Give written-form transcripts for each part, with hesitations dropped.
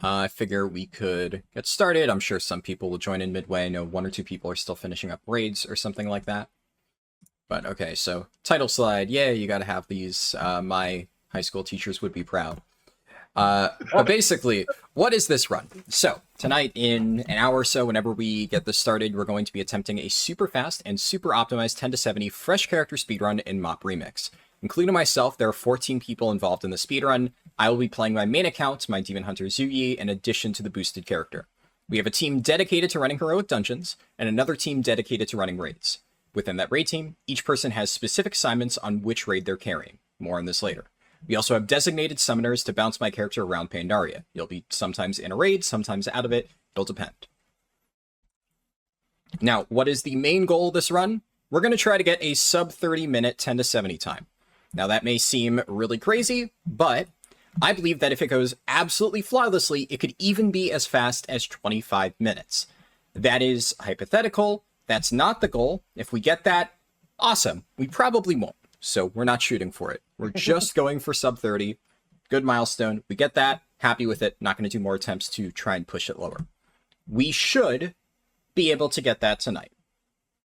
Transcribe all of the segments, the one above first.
I figure we could get started. I'm sure some people will join in midway. I know one or two people are still finishing up raids or something like that. But okay, so title slide. Yeah, you gotta have these. My high school teachers would be proud. But basically, what is this run? So, tonight in an hour or so, whenever we get this started, we're going to be attempting a super fast and super optimized 10 to 70 fresh character speedrun in Mop Remix. Including myself, there are 14 people involved in the speedrun. I will be playing my main account, my Demon Hunter Zuyi, in addition to the boosted character. We have a team dedicated to running heroic dungeons, and another team dedicated to running raids. Within that raid team, each person has specific assignments on which raid they're carrying. More on this later. We also have designated summoners to bounce my character around Pandaria. You'll be sometimes in a raid, sometimes out of it. It'll depend. Now, what is the main goal of this run? We're going to try to get a sub 30 minute 10 to 70 time. Now, that may seem really crazy, but I believe that if it goes absolutely flawlessly, it could even be as fast as 25 minutes. That is hypothetical. That's not the goal. If we get that, awesome. We probably won't. So we're not shooting for it. We're just going for sub 30. Good milestone. We get that. Happy with it. Not going to do more attempts to try and push it lower. We should be able to get that tonight.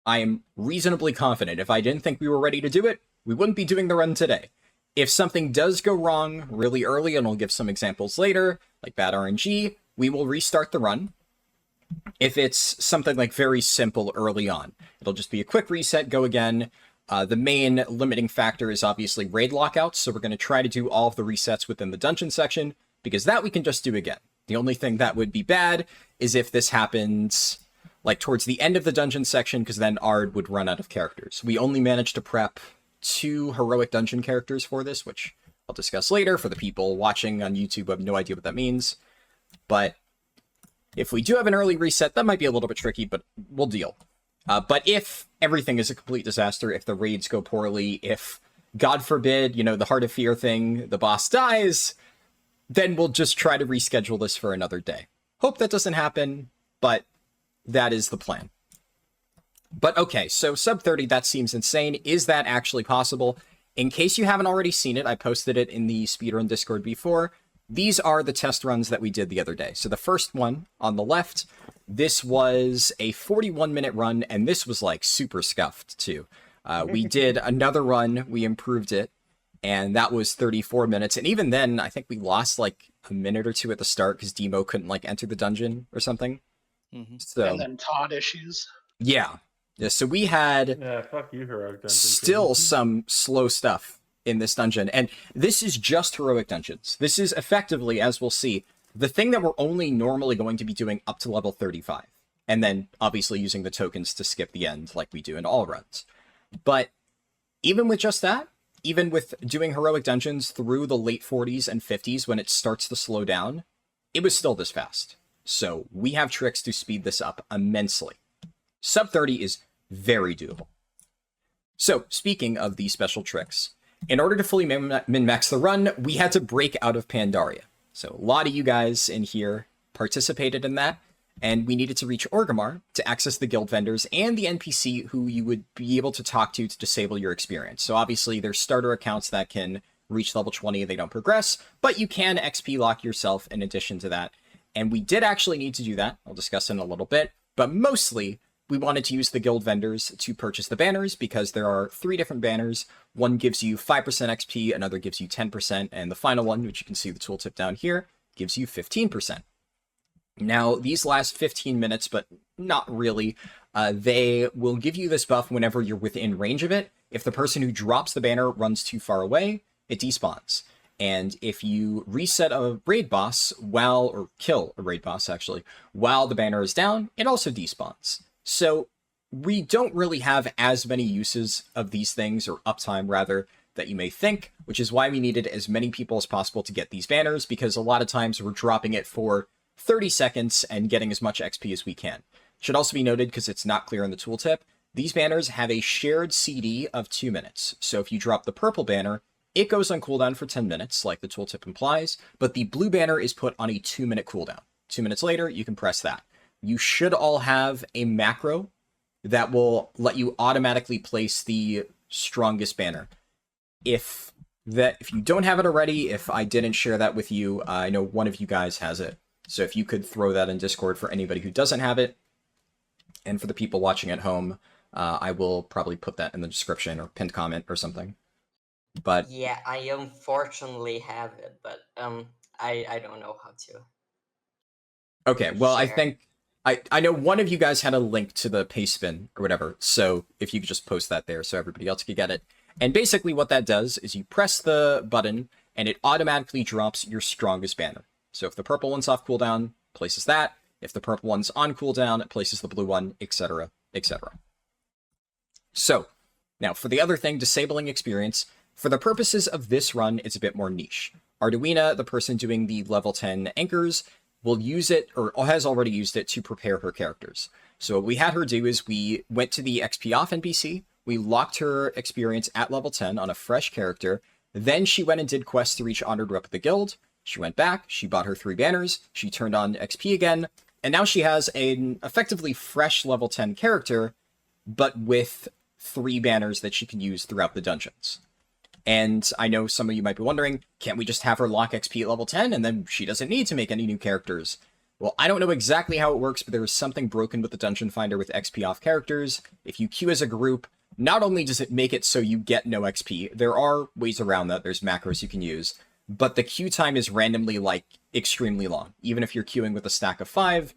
I am reasonably confident. If I didn't think we were ready to do it, we wouldn't be doing the run today. If something does go wrong really early, and I'll give some examples later, like bad RNG, we will restart the run. If it's something like very simple early on, it'll just be a quick reset, go again. The main limiting factor is obviously raid lockouts, so we're going to try to do all of the resets within the dungeon section, because that we can just do again. The only thing that would be bad is if this happens like towards the end of the dungeon section, because then Ard would run out of characters. We only managed to prep 2 heroic dungeon characters for this, which I'll discuss later for the people watching on YouTube who have no idea what that means. But if we do have an early reset, that might be a little bit tricky, but we'll deal. But if everything is a complete disaster, if the raids go poorly, if, God forbid, the Heart of Fear thing, the boss dies, then we'll just try to reschedule this for another day. Hope that doesn't happen, but that is the plan. But okay, so sub 30, that seems insane. Is that actually possible? In case you haven't already seen it, I posted it in the Speedrun Discord before. These are the test runs that we did the other day. So the first one on the left, this was a 41-minute run, and this was like super scuffed too. We did another run, we improved it, and that was 34 minutes. And even then, I think we lost like a minute or two at the start because Demo couldn't like enter the dungeon or something. Mm-hmm. So, and then Todd issues. Yeah, so we had fuck you, heroic dungeon. still some slow stuff in this dungeon. And this is just heroic dungeons. This is effectively, as we'll see, the thing that we're only normally going to be doing up to level 35. And then obviously using the tokens to skip the end like we do in all runs. But even with just that, even with doing heroic dungeons through the late 40s and 50s when it starts to slow down, it was still this fast. So we have tricks to speed this up immensely. Sub 30 is very doable. So speaking of these special tricks, in order to fully min-max the run, we had to break out of Pandaria. So a lot of you guys in here participated in that, and we needed to reach Orgrimmar to access the guild vendors and the NPC who you would be able to talk to disable your experience. So obviously there's starter accounts that can reach level 20, they don't progress, but you can XP lock yourself in addition to that. And we did actually need to do that. I'll discuss in a little bit, but mostly we wanted to use the guild vendors to purchase the banners because there are 3 different banners. One gives you 5% XP, another gives you 10%, and the final one, which you can see the tooltip down here, gives you 15%. Now, these last 15 minutes, but not really, they will give you this buff whenever you're within range of it. If the person who drops the banner runs too far away, it despawns. And if you reset a raid boss or kill a raid boss actually, while the banner is down, it also despawns. So we don't really have as many uses of these things, or uptime rather, that you may think, which is why we needed as many people as possible to get these banners, because a lot of times we're dropping it for 30 seconds and getting as much XP as we can. Should also be noted, because it's not clear in the tooltip, these banners have a shared CD of 2 minutes. So if you drop the purple banner, it goes on cooldown for 10 minutes, like the tooltip implies, but the blue banner is put on a 2-minute cooldown. 2 minutes later, you can press that. You should all have a macro that will let you automatically place the strongest banner. If you don't have it already, if I didn't share that with you, I know one of you guys has it. So if you could throw that in Discord for anybody who doesn't have it, and for the people watching at home, I will probably put that in the description or pinned comment or something. But yeah, I unfortunately have it, but I don't know how to okay, well, I share. think I know one of you guys had a link to the paste spin or whatever, so if you could just post that there so everybody else could get it. And basically what that does is you press the button and it automatically drops your strongest banner. So if the purple one's off cooldown, places that. If the purple one's on cooldown, it places the blue one, etc., etc. So, now for the other thing, disabling experience, for the purposes of this run, it's a bit more niche. Arduina, the person doing the level 10 anchors, will use it, or has already used it, to prepare her characters. So what we had her do is we went to the XP off NPC, we locked her experience at level 10 on a fresh character, then she went and did quests to reach Honored Rep of the Guild, she went back, she bought her 3 banners, she turned on XP again, and now she has an effectively fresh level 10 character, but with 3 banners that she can use throughout the dungeons. And I know some of you might be wondering, can't we just have her lock XP at level 10 and then she doesn't need to make any new characters? Well, I don't know exactly how it works, but there is something broken with the Dungeon Finder with XP off characters. If you queue as a group, not only does it make it so you get no XP, there are ways around that, there's macros you can use, but the queue time is randomly, like, extremely long. Even if you're queuing with a stack of 5,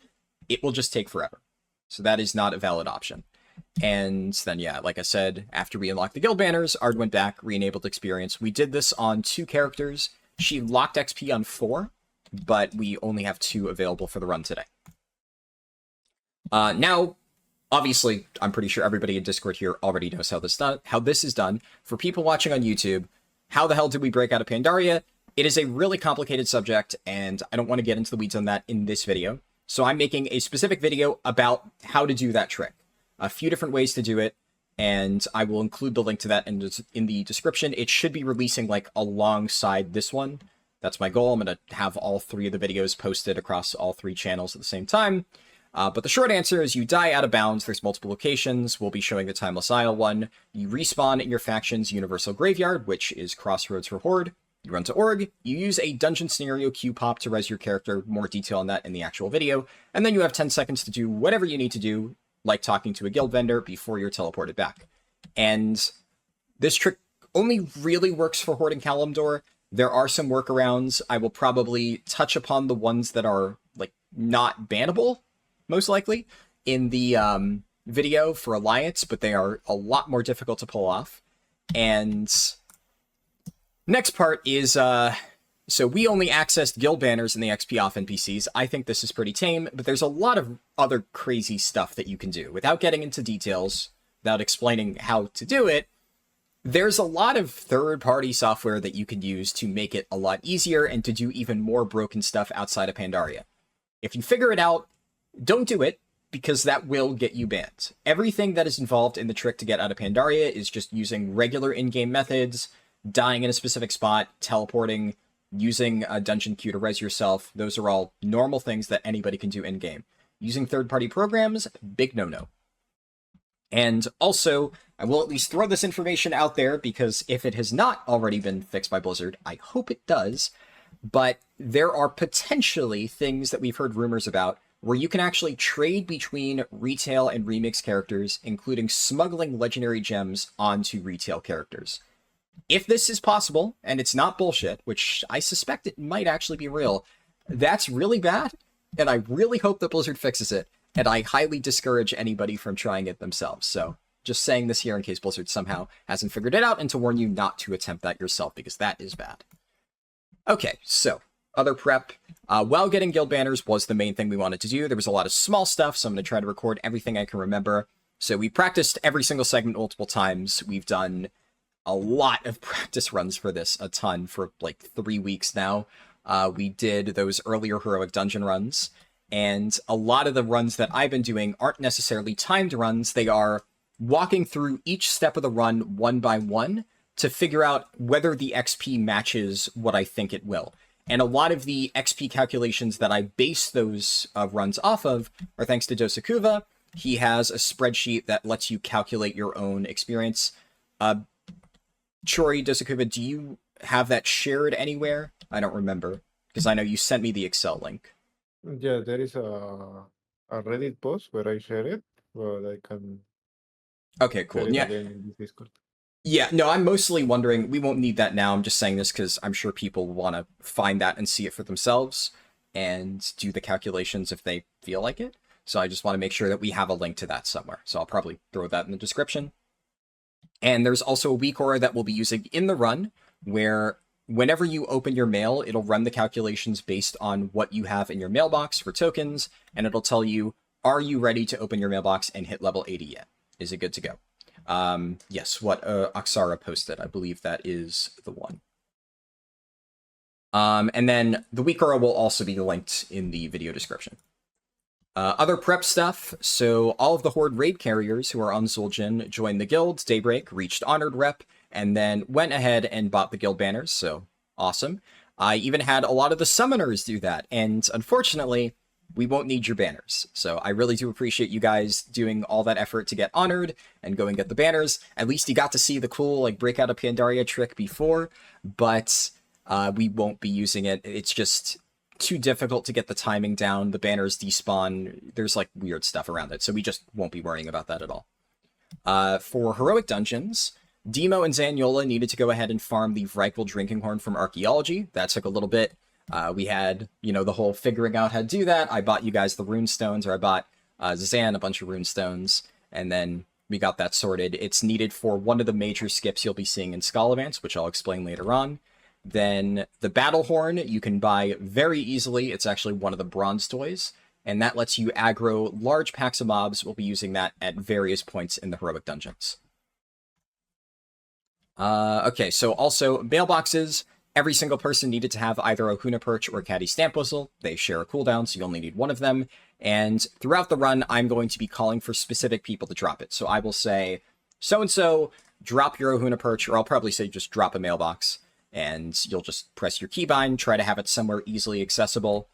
it will just take forever. So that is not a valid option. And then, yeah, like I said, after we unlocked the guild banners, Ard went back, re-enabled experience. We did this on 2 characters. She locked XP on 4, but we only have 2 available for the run today. Now, obviously, I'm pretty sure everybody in Discord here already knows how this is done. For people watching on YouTube, how the hell did we break out of Pandaria? It is a really complicated subject, and I don't want to get into the weeds on that in this video. So I'm making a specific video about how to do that trick. A few different ways to do it, and I will include the link to that in the description. It should be releasing, like, alongside this one. That's my goal. I'm going to have all 3 of the videos posted across all 3 channels at the same time. But the short answer is you die out of bounds. There's multiple locations. We'll be showing the Timeless Isle one. You respawn in your faction's Universal Graveyard, which is Crossroads for Horde. You run to Org. You use a dungeon scenario queue pop to res your character. More detail on that in the actual video. And then you have 10 seconds to do whatever you need to do, like talking to a guild vendor, before you're teleported back. And this trick only really works for Horde and Kalimdor. There are some workarounds. I will probably touch upon the ones that are, like, not bannable, most likely, in the video for Alliance, but they are a lot more difficult to pull off. And next part is, so we only accessed guild banners in the XP off NPCs. I think this is pretty tame, but there's a lot of other crazy stuff that you can do. Without getting into details, without explaining how to do it, there's a lot of third-party software that you can use to make it a lot easier and to do even more broken stuff outside of Pandaria. If you figure it out, don't do it, because that will get you banned. Everything that is involved in the trick to get out of Pandaria is just using regular in-game methods, dying in a specific spot, teleporting, using a dungeon queue to res yourself. Those are all normal things that anybody can do in-game. Using third-party programs, big no-no. And also, I will at least throw this information out there, because if it has not already been fixed by Blizzard, I hope it does, but there are potentially things that we've heard rumors about where you can actually trade between retail and remix characters, including smuggling legendary gems onto retail characters. If this is possible, and it's not bullshit, which I suspect it might actually be real, that's really bad, and I really hope that Blizzard fixes it, and I highly discourage anybody from trying it themselves. So, just saying this here in case Blizzard somehow hasn't figured it out, and to warn you not to attempt that yourself, because that is bad. Okay, so, other prep. While getting guild banners was the main thing we wanted to do. There was a lot of small stuff, so I'm going to try to record everything I can remember. So we practiced every single segment multiple times. We've done a lot of practice runs for this, a ton, for like 3 weeks now. We did those earlier heroic dungeon runs, and a lot of the runs that I've been doing aren't necessarily timed runs. They are walking through each step of the run one by one to figure out whether the XP matches what I think it will. And a lot of the XP calculations that I base those runs off of are thanks to Dosakuva. He has a spreadsheet that lets you calculate your own experience. Chori, Dosakuva, do you have that shared anywhere? I don't remember, because I know you sent me the Excel link. Yeah, there is a Reddit post where I share it, but I can Okay, share cool. it Yeah, again in this Discord. yeah. No, I'm mostly wondering. We won't need that now. I'm just saying this because I'm sure people want to find that and see it for themselves and do the calculations if they feel like it. So I just want to make sure that we have a link to that somewhere. So I'll probably throw that in the description. And there's also a weak aura that we'll be using in the run, where whenever you open your mail, it'll run the calculations based on what you have in your mailbox for tokens, and it'll tell you, are you ready to open your mailbox and hit level 80 yet? Is it good to go? Yes, what Oxara posted. I believe that is the one. And then the weak aura will also be linked in the video description. Other prep stuff. So all of the Horde raid carriers who are on Zul'jin joined the guild. Daybreak reached Honored Rep, and then went ahead and bought the guild banners. So awesome. I even had a lot of the summoners do that, and unfortunately, we won't need your banners. So I really do appreciate you guys doing all that effort to get honored and go and get the banners. At least you got to see the cool like breakout of Pandaria trick before, but we won't be using it. It's just too difficult to get the timing down. The banners despawn. There's like weird stuff around it, so we just won't be worrying about that at all. For heroic dungeons, Demo and Zaniola needed to go ahead and farm the Vrykul Drinking Horn from Archaeology. That took a little bit. We had, the whole figuring out how to do that. I bought you guys the rune stones, or I bought Zan a bunch of rune stones, and then we got that sorted. It's needed for one of the major skips you'll be seeing in Scallavance, which I'll explain later on. Then the Battle Horn you can buy very easily. It's actually one of the bronze toys, and that lets you aggro large packs of mobs. We'll be using that at various points in the heroic dungeons. Okay, so also mailboxes. Every single person needed to have either a Huna Perch or Caddy Stamp Whistle. They share a cooldown, so you only need one of them. And throughout the run, I'm going to be calling for specific people to drop it. So I will say, so-and-so, drop your Ohuna Perch, or I'll probably say just drop a mailbox. And you'll just press your keybind, try to have it somewhere easily accessible,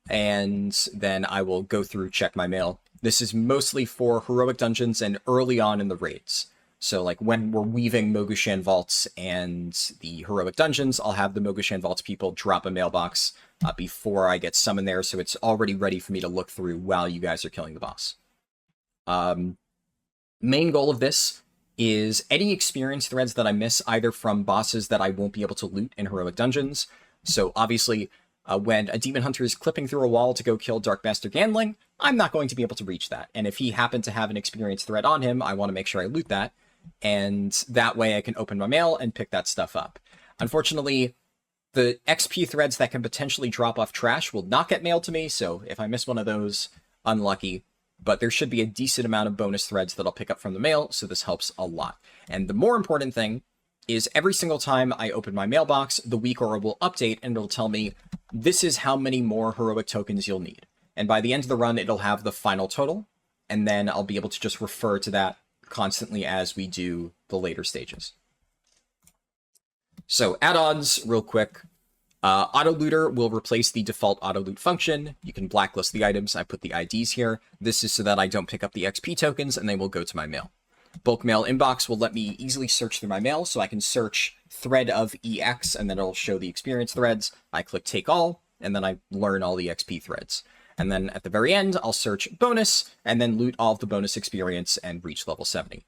and then I will go through, check my mail. This is mostly for heroic dungeons and early on in the raids. So like when we're weaving Mogushan Vaults and the heroic dungeons, I'll have the Mogushan Vaults people drop a mailbox before I get summoned there, so it's already ready for me to look through while you guys are killing the boss. Main goal of this is any experience threads that I miss, either from bosses that I won't be able to loot in heroic dungeons. So obviously, when a demon hunter is clipping through a wall to go kill Dark Master Gandling, I'm not going to be able to reach that. And if he happened to have an experience thread on him, I want to make sure I loot that. And that way I can open my mail and pick that stuff up. Unfortunately, the XP threads that can potentially drop off trash will not get mailed to me, so if I miss one of those, unlucky. But there should be a decent amount of bonus threads that I'll pick up from the mail, so this helps a lot. And the more important thing is every single time I open my mailbox, the weak aura will update and it'll tell me this is how many more heroic tokens you'll need. And by the end of the run, it'll have the final total, and then I'll be able to just refer to that constantly as we do the later stages. So add-ons, real quick. Auto-looter will replace the default auto-loot function. You can blacklist the items. I put the IDs here. This is so that I don't pick up the XP tokens and they will go to my mail. Bulk mail inbox will let me easily search through my mail, so I can search thread of EX and then it'll show the experience threads. I click take all, and then I learn all the XP threads. And then at the very end, I'll search bonus and then loot all of the bonus experience and reach level 70.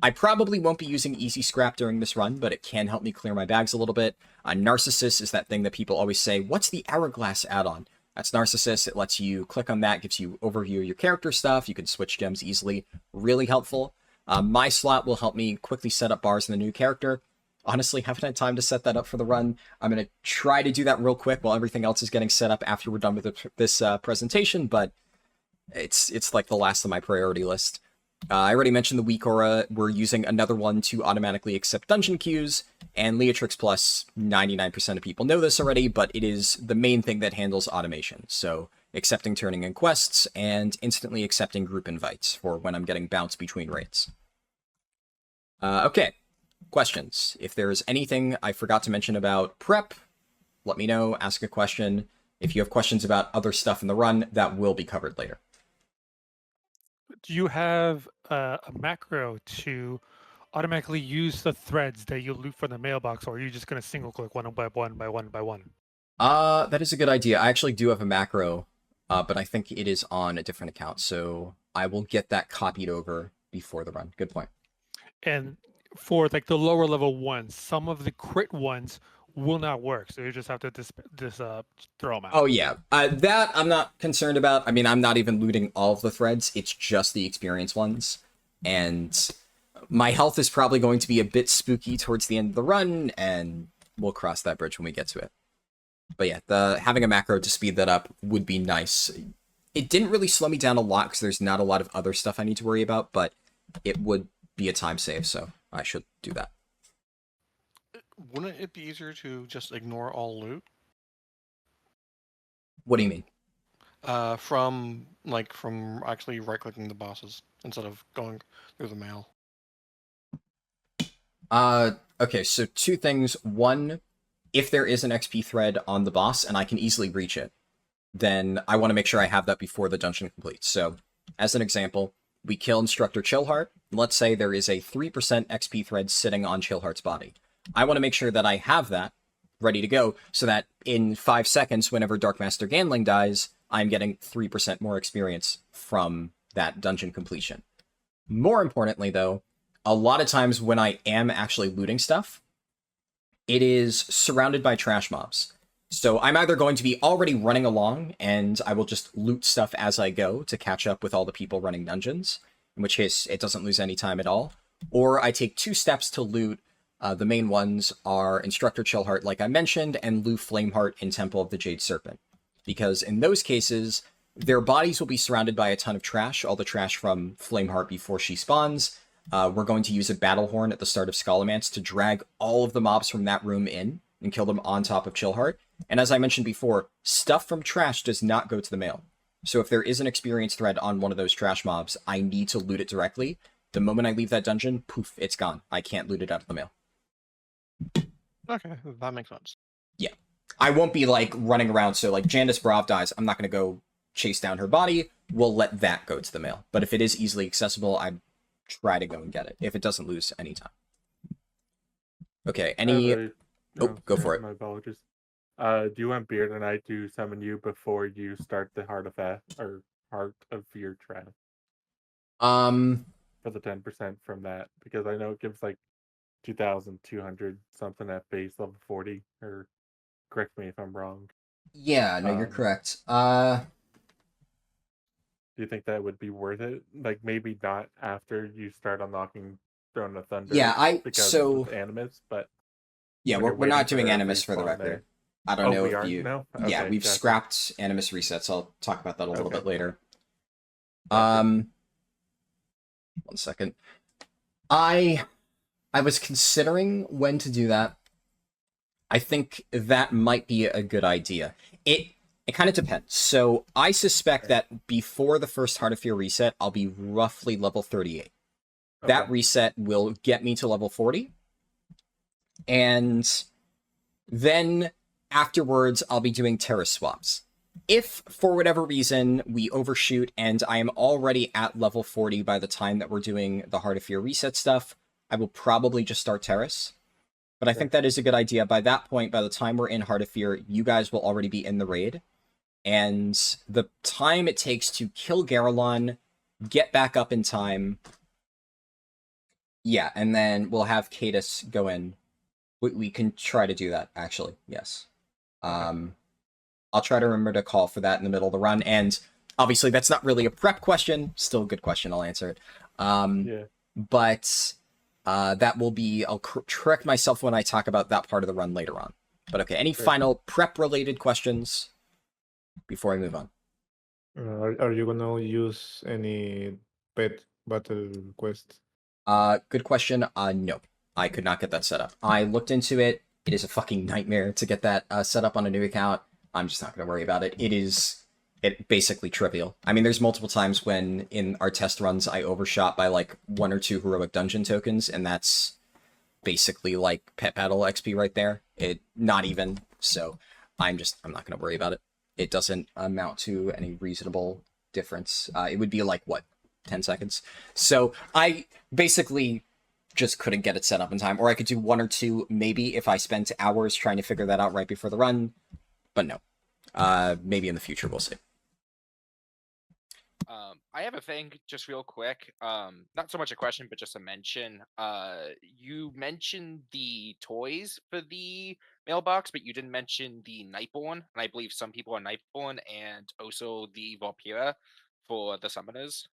I probably won't be using Easy Scrap during this run, but it can help me clear my bags a little bit. Narcissus is that thing that people always say, what's the Hourglass add-on? That's Narcissus. It lets you click on that, gives you overview of your character stuff. You can switch gems easily. Really helpful. My slot will help me quickly set up bars in the new character. Honestly, haven't had time to set that up for the run. I'm going to try to do that real quick while everything else is getting set up after we're done with this presentation, but it's like the last on my priority list. I already mentioned the weak aura. We're using another one to automatically accept dungeon queues, and Leatrix Plus, 99% of people know this already, but it is the main thing that handles automation. So accepting turning in quests, and instantly accepting group invites for when I'm getting bounced between raids. Okay, questions. If there's anything I forgot to mention about prep, let me know, ask a question. If you have questions about other stuff in the run, that will be covered later. Do you have a macro to automatically use the threads that you loot from the mailbox, or are you just going to single click one by one by one by one? That is a good idea. I actually do have a macro but I think it is on a different account, so I will get that copied over before the run. Good point. And for like the lower level ones, some of the crit ones will not work, so you just have to throw them out. Oh yeah, that I'm not concerned about. I mean, I'm not even looting all of the threads. It's just the experience ones, and my health is probably going to be a bit spooky towards the end of the run, and we'll cross that bridge when we get to it. But yeah, having a macro to speed that up would be nice. It didn't really slow me down a lot because there's not a lot of other stuff I need to worry about, but it would be a time save, so I should do that. Wouldn't it be easier to just ignore all loot? What do you mean? From actually right-clicking the bosses instead of going through the mail. Okay, so two things. One, if there is an XP thread on the boss and I can easily reach it, then I want to make sure I have that before the dungeon completes. So, as an example, we kill Instructor Chillheart. Let's say there is a 3% XP thread sitting on Chillheart's body. I want to make sure that I have that ready to go so that in 5 seconds, whenever Darkmaster Ganling dies, I'm getting 3% more experience from that dungeon completion. More importantly, though, a lot of times when I am actually looting stuff, it is surrounded by trash mobs. So I'm either going to be already running along, and I will just loot stuff as I go to catch up with all the people running dungeons, in which case it doesn't lose any time at all. Or I take 2 steps to loot. The main ones are Instructor Chillheart, like I mentioned, and Lou Flameheart in Temple of the Jade Serpent. Because in those cases, their bodies will be surrounded by a ton of trash, all the trash from Flameheart before she spawns. We're going to use a Battle Horn at the start of Scholomance to drag all of the mobs from that room in and kill them on top of Chillheart. And as I mentioned before, stuff from trash does not go to the mail. So if there is an experience thread on one of those trash mobs, I need to loot it directly. The moment I leave that dungeon, poof, it's gone. I can't loot it out of the mail. Okay, that makes sense. Yeah. I won't be, like, running around, so, like, Jandis Brav dies, I'm not going to go chase down her body. We'll let that go to the mail. But if it is easily accessible, I try to go and get it, if it doesn't lose any time. Okay, any... go for it. My apologies. Do you want Beard and I to summon you before you start the Heart of Fear trap for the 10% from that? Because I know it gives like 2,200 something at base level 40, or correct me if I'm wrong. Yeah, no, you're correct. Do you think that would be worth it? Like maybe not after you start unlocking Throne of Thunder. Yeah, because so of Animus, but yeah, when you're we're not waiting doing for Animus for the respawn record. there. I don't know we if aren't? you. No? Yeah, Okay, we've gotcha. scrapped Animus resets. I'll talk about that a little Okay. bit later. Gotcha. 1 second. I was considering when to do that. I think that might be a good idea. It kind of depends. So I suspect that before the first Heart of Fear reset, I'll be roughly level 38. That Okay. reset will get me to level 40. And then afterwards, I'll be doing terrace swaps. If, for whatever reason, we overshoot and I am already at level 40 by the time that we're doing the Heart of Fear reset stuff, I will probably just start terrace. But I think that is a good idea. By that point, by the time we're in Heart of Fear, you guys will already be in the raid. And the time it takes to kill Garelon, get back up in time... Yeah, and then we'll have Cadus go in. We can try to do that, actually, yes. I'll try to remember to call for that in the middle of the run, and obviously that's not really a prep question, still a good question, I'll answer it. Yeah. But that will be, I'll correct myself when I talk about that part of the run later on. But okay, any final prep-related questions before I move on? Are you gonna use any pet battle quest? Good question. No. I could not get that set up. I looked into it. It is a fucking nightmare to get that set up on a new account. I'm just not going to worry about it. It basically trivial. I mean, there's multiple times when in our test runs I overshot by like 1 or 2 heroic dungeon tokens, and that's basically like pet battle XP right there. Not even. So I'm not going to worry about it. It doesn't amount to any reasonable difference. It would be like, what, 10 seconds? So I basically just couldn't get it set up in time, or I could do 1 or 2 maybe if I spent hours trying to figure that out right before the run, but no. Maybe in the future, we'll see. I have a thing just real quick. Not so much a question, but just a mention. You mentioned the toys for the mailbox, but you didn't mention the Nightborn, and I believe some people are Nightborn, and also the Valpyra for the summoners.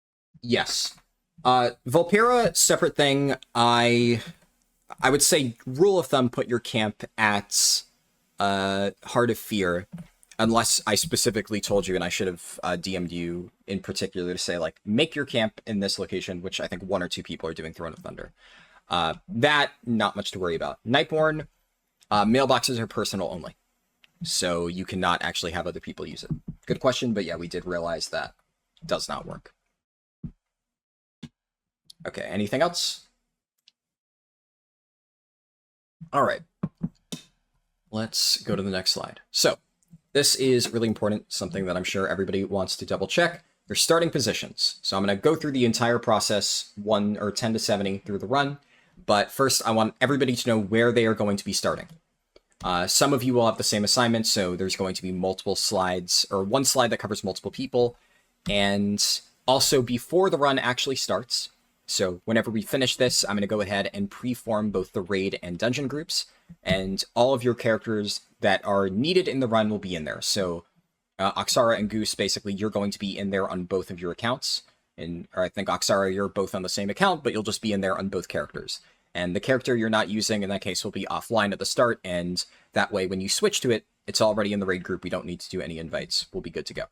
Yes. Volpera, separate thing. I would say rule of thumb, put your camp at Heart of Fear, unless I specifically told you, and I should have DM'd you in particular to say, like, make your camp in this location, which I think 1 or 2 people are doing Throne of Thunder. That, not much to worry about. Nightborn, mailboxes are personal only, so you cannot actually have other people use it. Good question, but yeah, we did realize that does not work. Okay, anything else? All right. Let's go to the next slide. So, this is really important, something that I'm sure everybody wants to double check. Your starting positions. So I'm going to go through the entire process, 1 or 10 to 70 through the run. But first, I want everybody to know where they are going to be starting. Some of you will have the same assignment, so there's going to be multiple slides, or 1 slide that covers multiple people. And also, before the run actually starts, so whenever we finish this, I'm going to go ahead and pre-form both the raid and dungeon groups, and all of your characters that are needed in the run will be in there. So Oxara and Goose, basically, you're going to be in there on both of your accounts. Or I think Oxara, you're both on the same account, but you'll just be in there on both characters. And the character you're not using, in that case, will be offline at the start, and that way, when you switch to it, it's already in the raid group. We don't need to do any invites. We'll be good to go.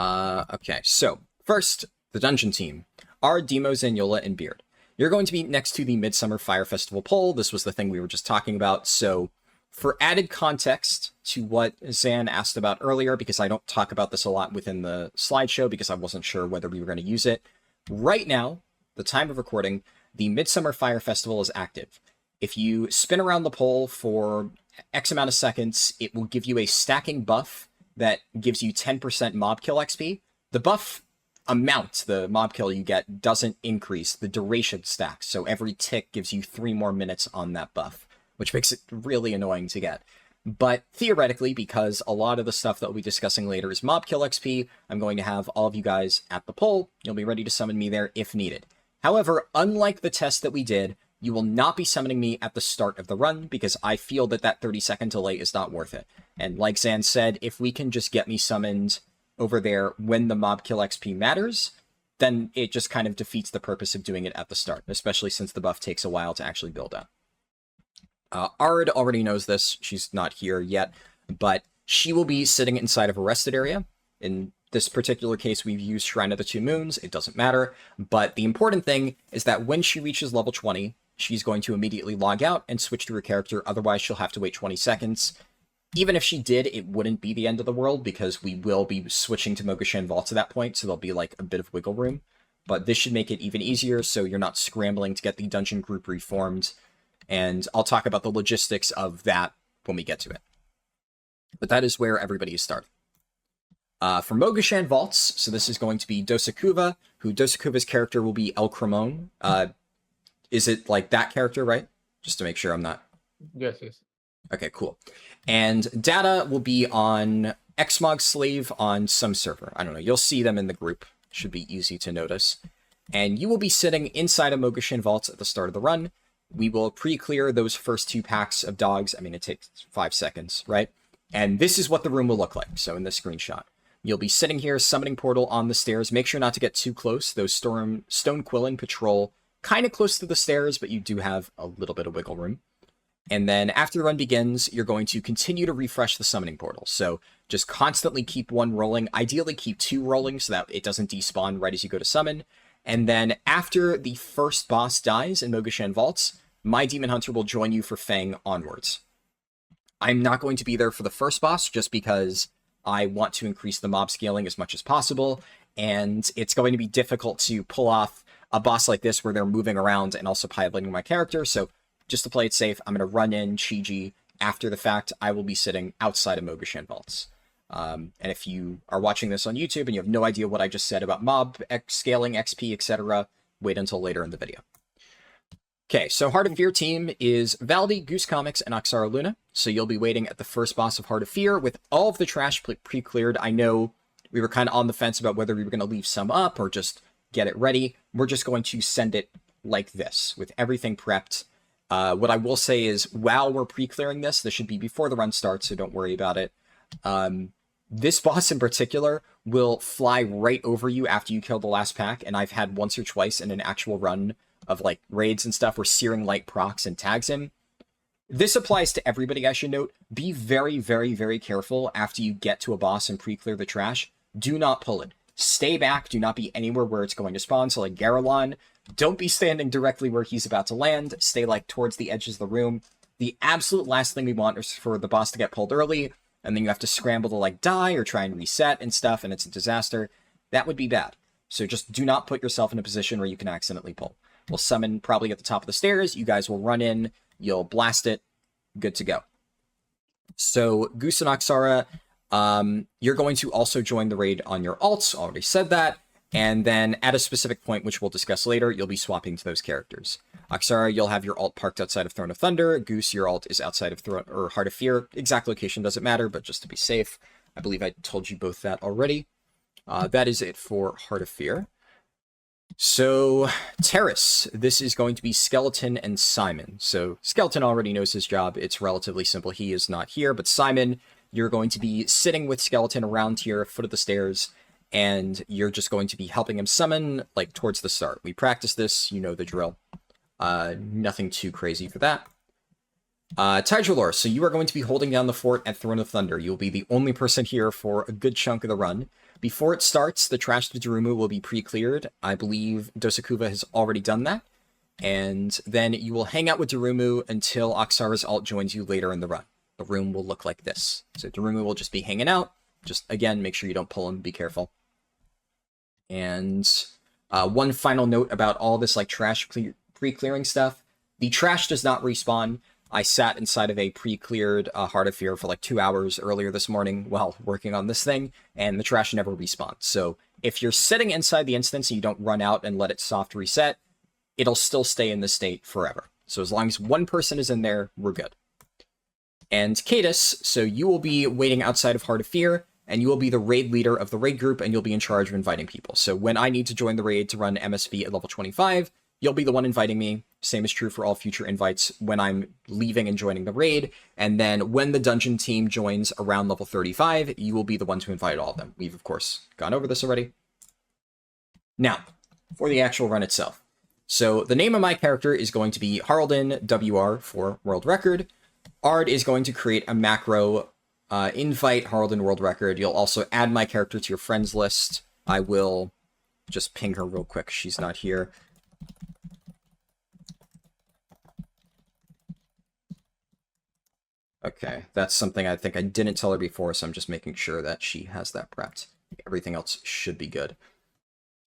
Okay, so first, the dungeon team are Demo, Zaniola, and Beard. You're going to be next to the Midsummer Fire Festival pole. This was the thing we were just talking about. So for added context to what Zan asked about earlier, because I don't talk about this a lot within the slideshow because I wasn't sure whether we were going to use it. Right now, the time of recording, the Midsummer Fire Festival is active. If you spin around the pole for X amount of seconds, it will give you a stacking buff that gives you 10% mob kill XP. The buff amount, the mob kill you get, doesn't increase. The duration stacks, so every tick gives you 3 more minutes on that buff, which makes it really annoying to get. But theoretically, because a lot of the stuff that we'll be discussing later is mob kill XP, I'm going to have all of you guys at the pole. You'll be ready to summon me there if needed. However, unlike the test that we did, you will not be summoning me at the start of the run, because I feel that that 30-second delay is not worth it. And like Zan said, if we can just get me summoned over there when the mob kill XP matters, then it just kind of defeats the purpose of doing it at the start, especially since the buff takes a while to actually build up. Ard already knows this. She's not here yet, but she will be sitting inside of a rested area. In this particular case, we've used Shrine of the Two Moons. It doesn't matter, but the important thing is that when she reaches level 20, she's going to immediately log out and switch to her character. Otherwise, she'll have to wait 20 seconds. Even if she did, it wouldn't be the end of the world, because we will be switching to Mogashan Vault at that point, so there'll be like a bit of wiggle room. But this should make it even easier, so you're not scrambling to get the dungeon group reformed. And I'll talk about the logistics of that when we get to it. But that is where everybody is starting. For Mogashan Vaults, so this is going to be Dosakuva, who Dosakuva's character will be El Cremone. Is it like that character, right? Just to make sure I'm not... Yes, yes. Okay, cool. And Data will be on Xmog Slave on some server. I don't know. You'll see them in the group. Should be easy to notice. And you will be sitting inside of Mogashan Vaults at the start of the run. We will pre-clear those first 2 packs of dogs. I mean, it takes 5 seconds, right? And this is what the room will look like. So in this screenshot, you'll be sitting here, summoning portal on the stairs. Make sure not to get too close. Those Stone Quillen patrol kind of close to the stairs, but you do have a little bit of wiggle room. And then after the run begins, you're going to continue to refresh the summoning portal. So just constantly keep 1 rolling. Ideally, keep 2 rolling so that it doesn't despawn right as you go to summon. And then after the first boss dies in Mogashan Vaults, my Demon Hunter will join you for Fang onwards. I'm not going to be there for the first boss just because I want to increase the mob scaling as much as possible. And it's going to be difficult to pull off a boss like this where they're moving around and also piloting my character. So just to play it safe, I'm going to run in Chiji. After the fact, I will be sitting outside of Mogashan Vaults. And if you are watching this on YouTube and you have no idea what I just said about mob scaling, XP, etc., wait until later in the video. Okay, so Heart of Fear team is Valdi, Goose Comics, and Oxara Luna. So you'll be waiting at the first boss of Heart of Fear with all of the trash pre-cleared. I know We were kind of on the fence about whether we were going to leave some up or just get it ready. We're just going to send it like this, with everything prepped. What I will say is, while we're pre-clearing this should be before the run starts, so don't worry about it. This boss in particular will fly right over you after you kill the last pack, and I've had once or twice in an actual run of like raids and stuff where Searing Light procs and tags him. This applies to everybody, I should note. Be very, very, very careful after you get to a boss and pre-clear the trash. Do not pull it. Stay back. Do not be anywhere where it's going to spawn. So like Garalon, don't be standing directly where he's about to land. Stay like towards the edges of the room. The absolute last thing we want is for the boss to get pulled early, and then you have to scramble to like die or try and reset and stuff, and it's a disaster. That would be bad. So just do not put yourself in a position where you can accidentally pull. We'll summon probably at the top of the stairs. You guys will run in. You'll blast it. Good to go. So Goose and Oxara, you're going to also join the raid on your alts. Already said that. And then at a specific point, which we'll discuss later, you'll be swapping to those characters. Oxara, you'll have your alt parked outside of Throne of Thunder. Goose, your alt is outside of Throne or Heart of Fear. Exact location doesn't matter, but just to be safe, I believe I told you both that already. That is it for Heart of Fear. So, Terrace, this is going to be Skeleton and Simon. So, Skeleton already knows his job. It's relatively simple. He is not here, but Simon, you're going to be sitting with Skeleton around here, foot of the stairs, and you're just going to be helping him summon, like, towards the start. We practice this, you know the drill. Nothing too crazy for that. Tidrolor, so you are going to be holding down the fort at Throne of Thunder. You'll be the only person here for a good chunk of the run. Before it starts, the trash to Darumu will be pre-cleared. I believe Dosakuva has already done that. And then you will hang out with Darumu until Oxara's alt joins you later in the run. The room will look like this. So Darumu will just be hanging out. Just, again, make sure you don't pull him. Be careful. And one final note about all this like trash pre-clearing stuff. The trash does not respawn. I sat inside of a pre-cleared Heart of Fear for like 2 hours earlier this morning while working on this thing, and the trash never respawns. So if you're sitting inside the instance and you don't run out and let it soft reset, it'll still stay in this state forever. So as long as one person is in there, we're good. And Cadus, so you will be waiting outside of Heart of Fear, and you will be the raid leader of the raid group, and you'll be in charge of inviting people. So when I need to join the raid to run MSV at level 25, you'll be the one inviting me. Same is true for all future invites when I'm leaving and joining the raid. And then when the dungeon team joins around level 35, you will be the one to invite all of them. We've, of course, gone over this already. Now, for the actual run itself. So the name of my character is going to be Haraldin WR for World Record. Ard is going to create a macro invite Haraldin World Record. You'll also add my character to your friends list. I will just ping her real quick. She's not here. Okay, that's something I think I didn't tell her before, so I'm just making sure that she has that prepped. Everything else should be good.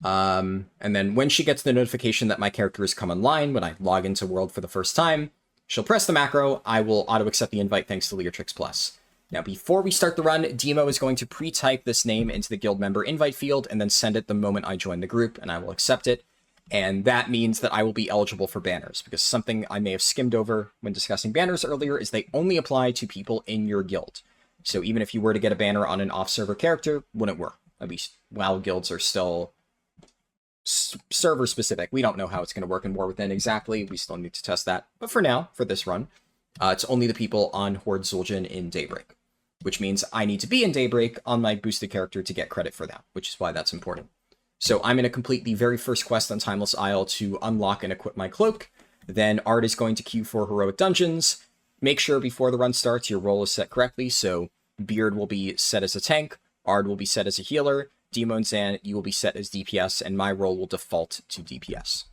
And then when she gets the notification that my character has come online, when I log into World for the first time, she'll press the macro. I will auto-accept the invite thanks to Leatrix Plus. Now, before we start the run, Demo is going to pre-type this name into the guild member invite field and then send it the moment I join the group, and I will accept it. And that means that I will be eligible for banners, because something I may have skimmed over when discussing banners earlier is they only apply to people in your guild. So even if you were to get a banner on an off-server character, wouldn't work. At least WoW guilds are still server-specific. We don't know how it's going to work in War Within exactly. We still need to test that. But for now, for this run, it's only the people on Horde Zul'jin in Daybreak, which means I need to be in Daybreak on my boosted character to get credit for that, which is why that's important. So I'm going to complete the very first quest on Timeless Isle to unlock and equip my cloak. Then Art is going to queue for Heroic Dungeons. Make sure before the run starts your role is set correctly, so Beard will be set as a tank, Ard will be set as a healer, Demo and Zan, you will be set as DPS, and my role will default to DPS.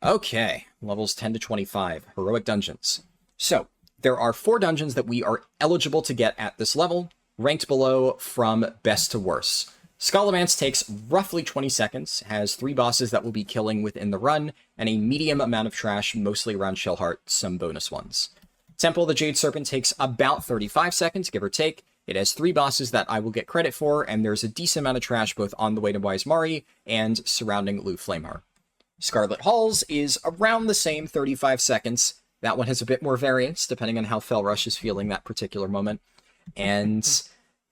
Okay, levels 10 to 25, Heroic Dungeons. So, there are 4 dungeons that we are eligible to get at this level, ranked below from best to worst. Scholomance takes roughly 20 seconds, has 3 bosses that will be killing within the run, and a medium amount of trash, mostly around Shellheart, some bonus ones. Temple of the Jade Serpent takes about 35 seconds, give or take. It has 3 bosses that I will get credit for, and there's a decent amount of trash both on the way to Wise Mari and surrounding Lu Flameheart. Scarlet Halls is around the same 35 seconds. That one has a bit more variance, depending on how Fell Rush is feeling that particular moment. And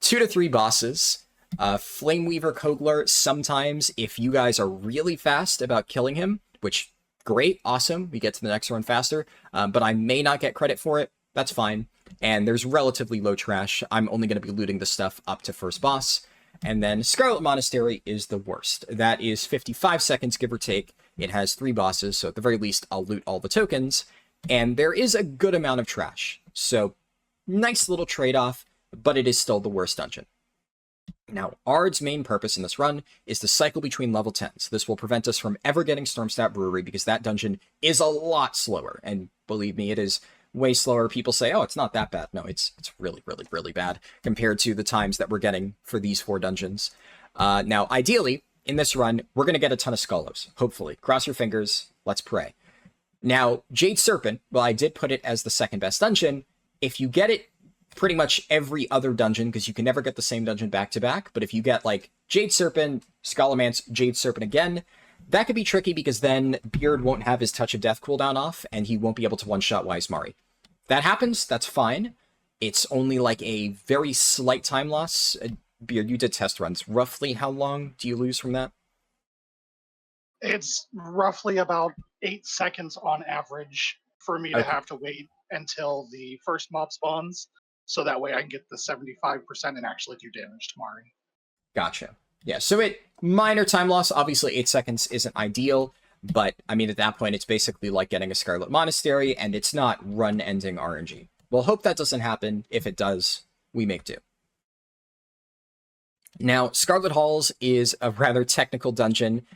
2 to 3 bosses. Flameweaver Kogler, sometimes if you guys are really fast about killing him, which, great, awesome, we get to the next run faster, but I may not get credit for it, that's fine. And there's relatively low trash. I'm only going to be looting the stuff up to first boss. And then Scarlet Monastery is the worst. That is 55 seconds, give or take. It has 3 bosses, so at the very least, I'll loot all the tokens. And there is a good amount of trash. So, nice little trade-off, but it is still the worst dungeon. Now, Ard's main purpose in this run is to cycle between level 10s. This will prevent us from ever getting Stormstat Brewery because that dungeon is a lot slower. And believe me, it is way slower. People say, oh, it's not that bad. No, it's really, really, really bad compared to the times that we're getting for these 4 dungeons. Now, ideally, in this run, we're going to get a ton of Skullos. Hopefully. Cross your fingers. Let's pray. Now, Jade Serpent, well, I did put it as the second best dungeon. If you get it pretty much every other dungeon, because you can never get the same dungeon back to back, but if you get like Jade Serpent, Scholomance, Jade Serpent again, that could be tricky because then Beard won't have his Touch of Death cooldown off and he won't be able to one-shot Wise Mari. If that happens, that's fine. It's only like a very slight time loss. Beard, you did test runs. Roughly how long do you lose from that? It's roughly about 8 seconds on average for me to Okay. have to wait until the first mob spawns, so that way I can get the 75% and actually do damage to Mari. Gotcha. Yeah, so minor time loss. Obviously, 8 seconds isn't ideal, but I mean, at that point, it's basically like getting a Scarlet Monastery, and it's not run-ending RNG. We'll hope that doesn't happen. If it does, we make do. Now, Scarlet Halls is a rather technical dungeon.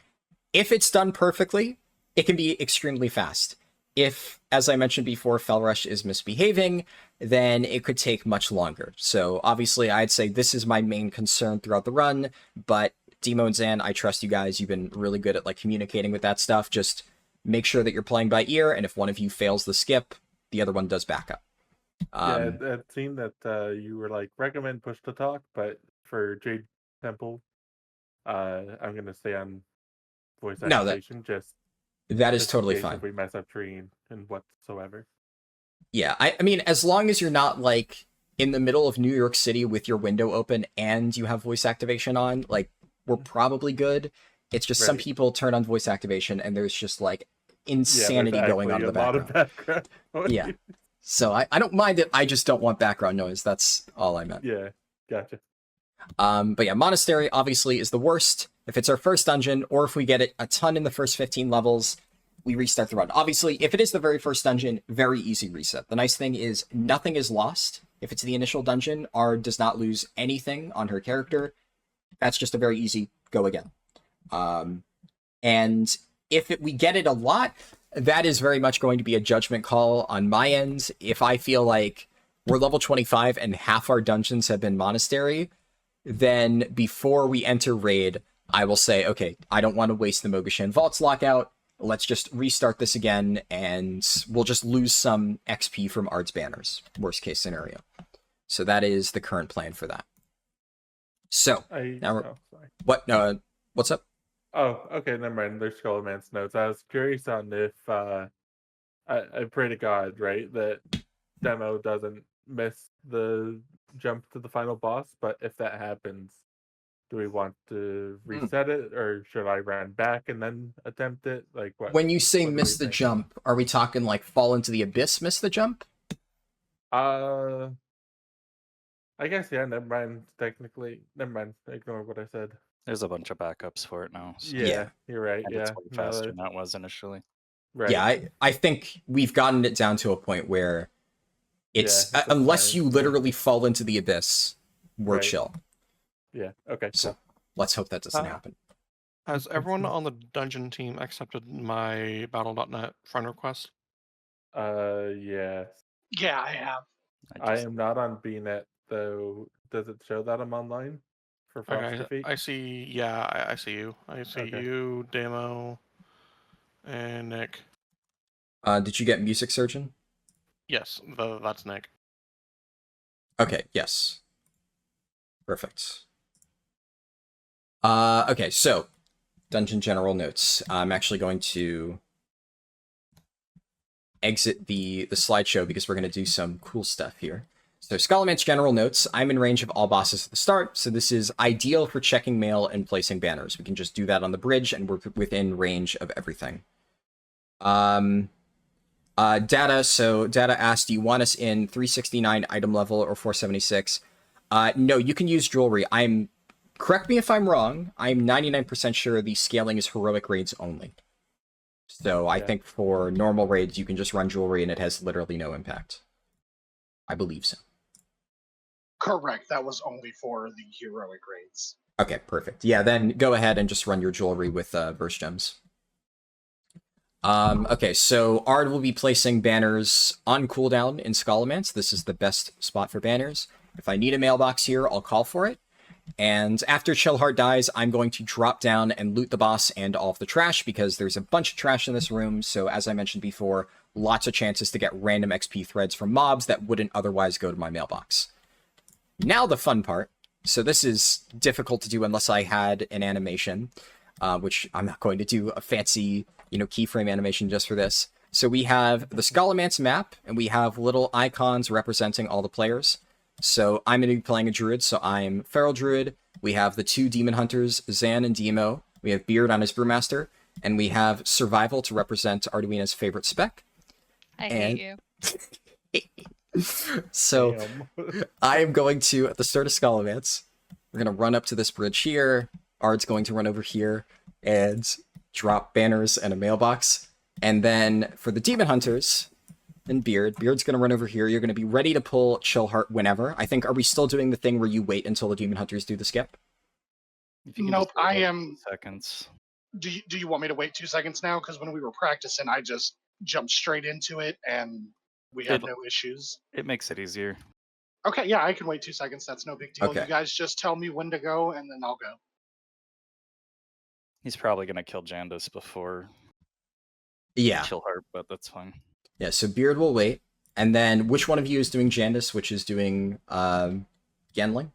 If it's done perfectly, it can be extremely fast. If, as I mentioned before, Felrush is misbehaving, then it could take much longer. So obviously, I'd say this is my main concern throughout the run, but Demo and Zan, I trust you guys. You've been really good at like communicating with that stuff. Just make sure that you're playing by ear, and if one of you fails the skip, the other one does backup. Yeah, it seemed that you were like, recommend push to talk, but for Jade Temple, I'm going to stay on voice No, activation. that is just in totally case fine. If we mess up treeing and whatsoever. Yeah, I mean, as long as you're not, like, in the middle of New York City with your window open and you have voice activation on, like, we're probably good. It's just some Right. people turn on voice activation and there's just, like, Yeah, insanity there's going on in the actually a lot of background. background noise. Yeah. So I don't mind it, I just don't want background noise. That's all I meant. Yeah, gotcha. But yeah, Monastery obviously is the worst. If it's our first dungeon, or if we get it a ton in the first 15 levels, we restart the run. Obviously, if it is the very first dungeon, very easy reset. The nice thing is nothing is lost. If it's the initial dungeon, Ard does not lose anything on her character. That's just a very easy go again. And if we get it a lot, that is very much going to be a judgment call on my end. If I feel like we're level 25 and half our dungeons have been Monastery, then before we enter raid, I will say, okay, I don't want to waste the Mogashan Vaults lockout. Let's just restart this again, and we'll just lose some XP from Ard's banners. Worst case scenario. So that is the current plan for that. So, now we're... sorry. What? What's up? Oh, okay, never mind. There's Skullman's notes. I was curious on if I pray to God, right, that Demo doesn't miss the jump to the final boss, but if that happens, do we want to reset it, or should I run back and then attempt it? Like what? When you say what do miss we the think? jump, are we talking like fall into the abyss, miss the jump? I guess yeah. Never mind. Technically, never mind. Ignore what I said. There's a bunch of backups for it now. So. Yeah, you're right. And Yeah, it's way no, faster than that was initially. right. Yeah, I think we've gotten it down to a point where it's Yeah, it's unless fine. you literally fall into the abyss, we're Right. chill. Yeah. Okay. So let's hope that doesn't Uh, happen. Has everyone on the dungeon team accepted my Battle.net friend request? Yes. Yeah, I have. I am not on BNet though. Does it show that I'm online for Frost Okay, Defeat? I see. Yeah, I see you. I see Okay. you, Demo, and Nick. Did you get Music Surgeon? Yes, that's Nick. Okay, yes. Perfect. Okay, so Dungeon General notes. I'm actually going to exit the slideshow because we're going to do some cool stuff here. So Skullman's general notes, I'm in range of all bosses at the start, so this is ideal for checking mail and placing banners. We can just do that on the bridge, and we're within range of everything. Data, so Data asked, do you want us in 369 item level or 476? No, you can use jewelry. Correct me if I'm wrong, I'm 99% sure the scaling is heroic raids only. So I think for normal raids, you can just run jewelry and it has literally no impact. I believe so. Correct. That was only for the heroic raids. Okay, perfect. Yeah, then go ahead and just run your jewelry with burst gems. Okay, so Ard will be placing banners on cooldown in Scholomance. This is the best spot for banners. If I need a mailbox here, I'll call for it. And after Chillheart dies, I'm going to drop down and loot the boss and all of the trash, because there's a bunch of trash in this room, so as I mentioned before, lots of chances to get random XP threads from mobs that wouldn't otherwise go to my mailbox. Now the fun part. So this is difficult to do unless I had an animation, which I'm not going to do a fancy, keyframe animation just for this. So we have the Scholomance map, and we have little icons representing all the players. So I'm going to be playing a druid, so I'm Feral Druid. We have the two demon hunters, Zan and Demo. We have Beard on his Brewmaster, and we have Survival to represent Arduino's favorite spec. I hate you. So I am going to, at the start of Scholomance, we're going to run up to this bridge here. Ard's going to run over here and drop banners and a mailbox. And then for the demon hunters and Beard's going to run over here. You're going to be ready to pull Chillheart whenever. I think, are we still doing the thing where you wait until the demon hunters do the skip? Nope, I am. Seconds. Do you want me to wait 2 seconds now? Because when we were practicing, I just jumped straight into it and we had no issues. It makes it easier. Okay, yeah, I can wait 2 seconds. That's no big deal. Okay. You guys just tell me when to go and then I'll go. He's probably gonna kill Jandis before Yeah. Chillheart, but that's fine. Yeah, so Beard will wait. And then which one of you is doing Jandis, which is doing Genling?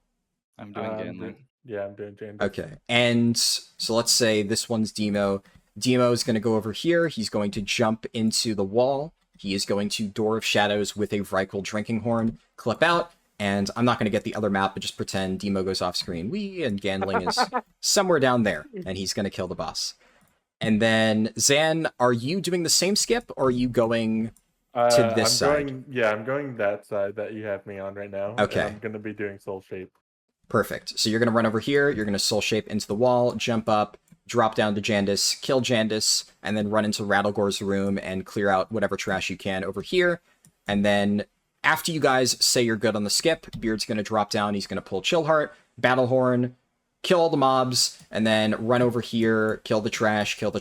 I'm doing Ganley. Yeah, I'm doing Jandis. Okay, and so let's say this one's Demo. Demo is going to go over here. He's going to jump into the wall. He is going to Door of Shadows with a Vrykul Drinking Horn, clip out, and I'm not going to get the other map, but just pretend Demo goes off screen. And Ganling is somewhere down there, and he's going to kill the boss. And then, Zan, are you doing the same skip, or are you going to this side? I'm going that side that you have me on right now. Okay. And I'm going to be doing Soul Shape. Perfect. So you're going to run over here, you're going to Soul Shape into the wall, jump up, drop down to Jandis, kill Jandis, and then run into Rattlegor's room and clear out whatever trash you can over here. And then after you guys say you're good on the skip, Beard's going to drop down, he's going to pull Chillheart, Battlehorn, kill all the mobs, and then run over here, kill the trash, go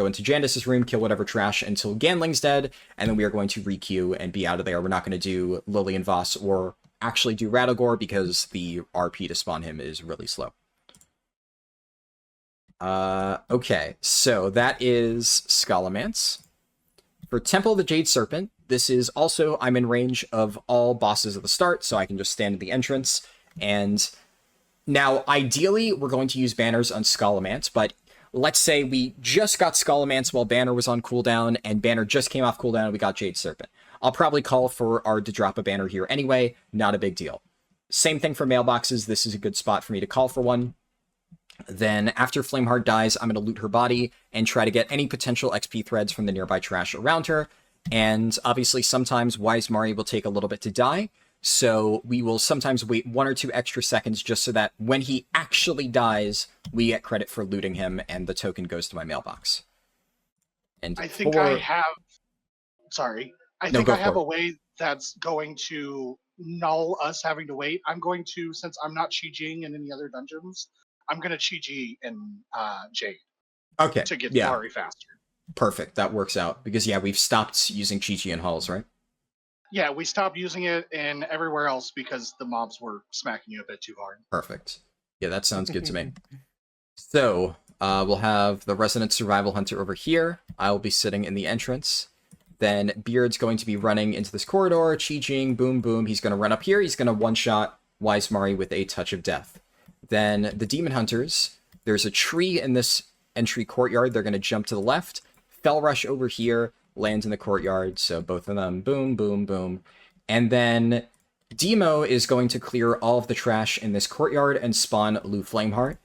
into Jandis' room, kill whatever trash until Ganling's dead, and then we are going to re-queue and be out of there. We're not going to do Lillian Voss or actually do Rattlegor because the RP to spawn him is really slow. Okay, so that is Scholomance. For Temple of the Jade Serpent, this is also, I'm in range of all bosses at the start, so I can just stand at the entrance. And now, ideally, we're going to use banners on Scholomance, but let's say we just got Scholomance while Banner was on cooldown, and Banner just came off cooldown and we got Jade Serpent. I'll probably call for Ard to drop a banner here anyway, not a big deal. Same thing for mailboxes, this is a good spot for me to call for one. Then, after Flameheart dies, I'm going to loot her body and try to get any potential XP threads from the nearby trash around her. And obviously, sometimes Wise Mari will take a little bit to die, so we will sometimes wait 1 or 2 extra seconds just so that when he actually dies, we get credit for looting him and the token goes to my mailbox. And I think I have... Sorry. I have a way that's going to null us having to wait. I'm going to, since I'm not Chi-Jing in any other dungeons, I'm going to Chi-Ji in Jade. Okay. To get yeah. Mari faster. Perfect. That works out. Because, yeah, we've stopped using Chi-Chi in halls, right? Yeah, we stopped using it in everywhere else because the mobs were smacking you a bit too hard. Perfect. Yeah, that sounds good to me. So, we'll have the Resident Survival Hunter over here. I'll be sitting in the entrance. Then Beard's going to be running into this corridor. Chi-Jing, boom, boom. He's going to run up here. He's going to one-shot Wise Mari with a Touch of Death. Then the Demon Hunters, there's a tree in this entry courtyard. They're going to jump to the left. Fell Rush over here, lands in the courtyard. So both of them, boom, boom, boom. And then Demo is going to clear all of the trash in this courtyard and spawn Lou Flameheart.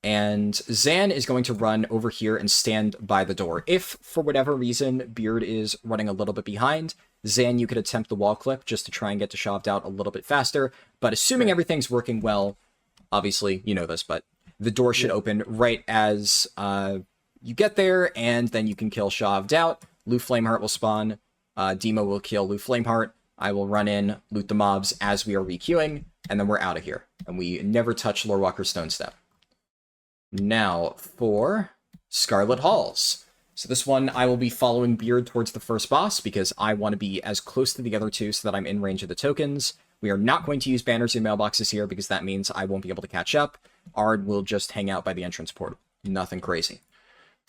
And Zan is going to run over here and stand by the door. If, for whatever reason, Beard is running a little bit behind, Zan, you could attempt the wall clip just to try and get to Shoved Out a little bit faster. But assuming everything's working well, obviously, you know this, but the door should open right as you get there, and then you can kill Shoved Out. Lou Flameheart will spawn. Demo will kill Lou Flameheart. I will run in, loot the mobs as we are requeuing, and then we're out of here. And we never touch Lorewalker Stone Step. Now, for Scarlet Halls. So this one, I will be following Beard towards the first boss, because I want to be as close to the other two so that I'm in range of the tokens. We are not going to use banners and mailboxes here, because that means I won't be able to catch up. Ard will just hang out by the entrance portal. Nothing crazy.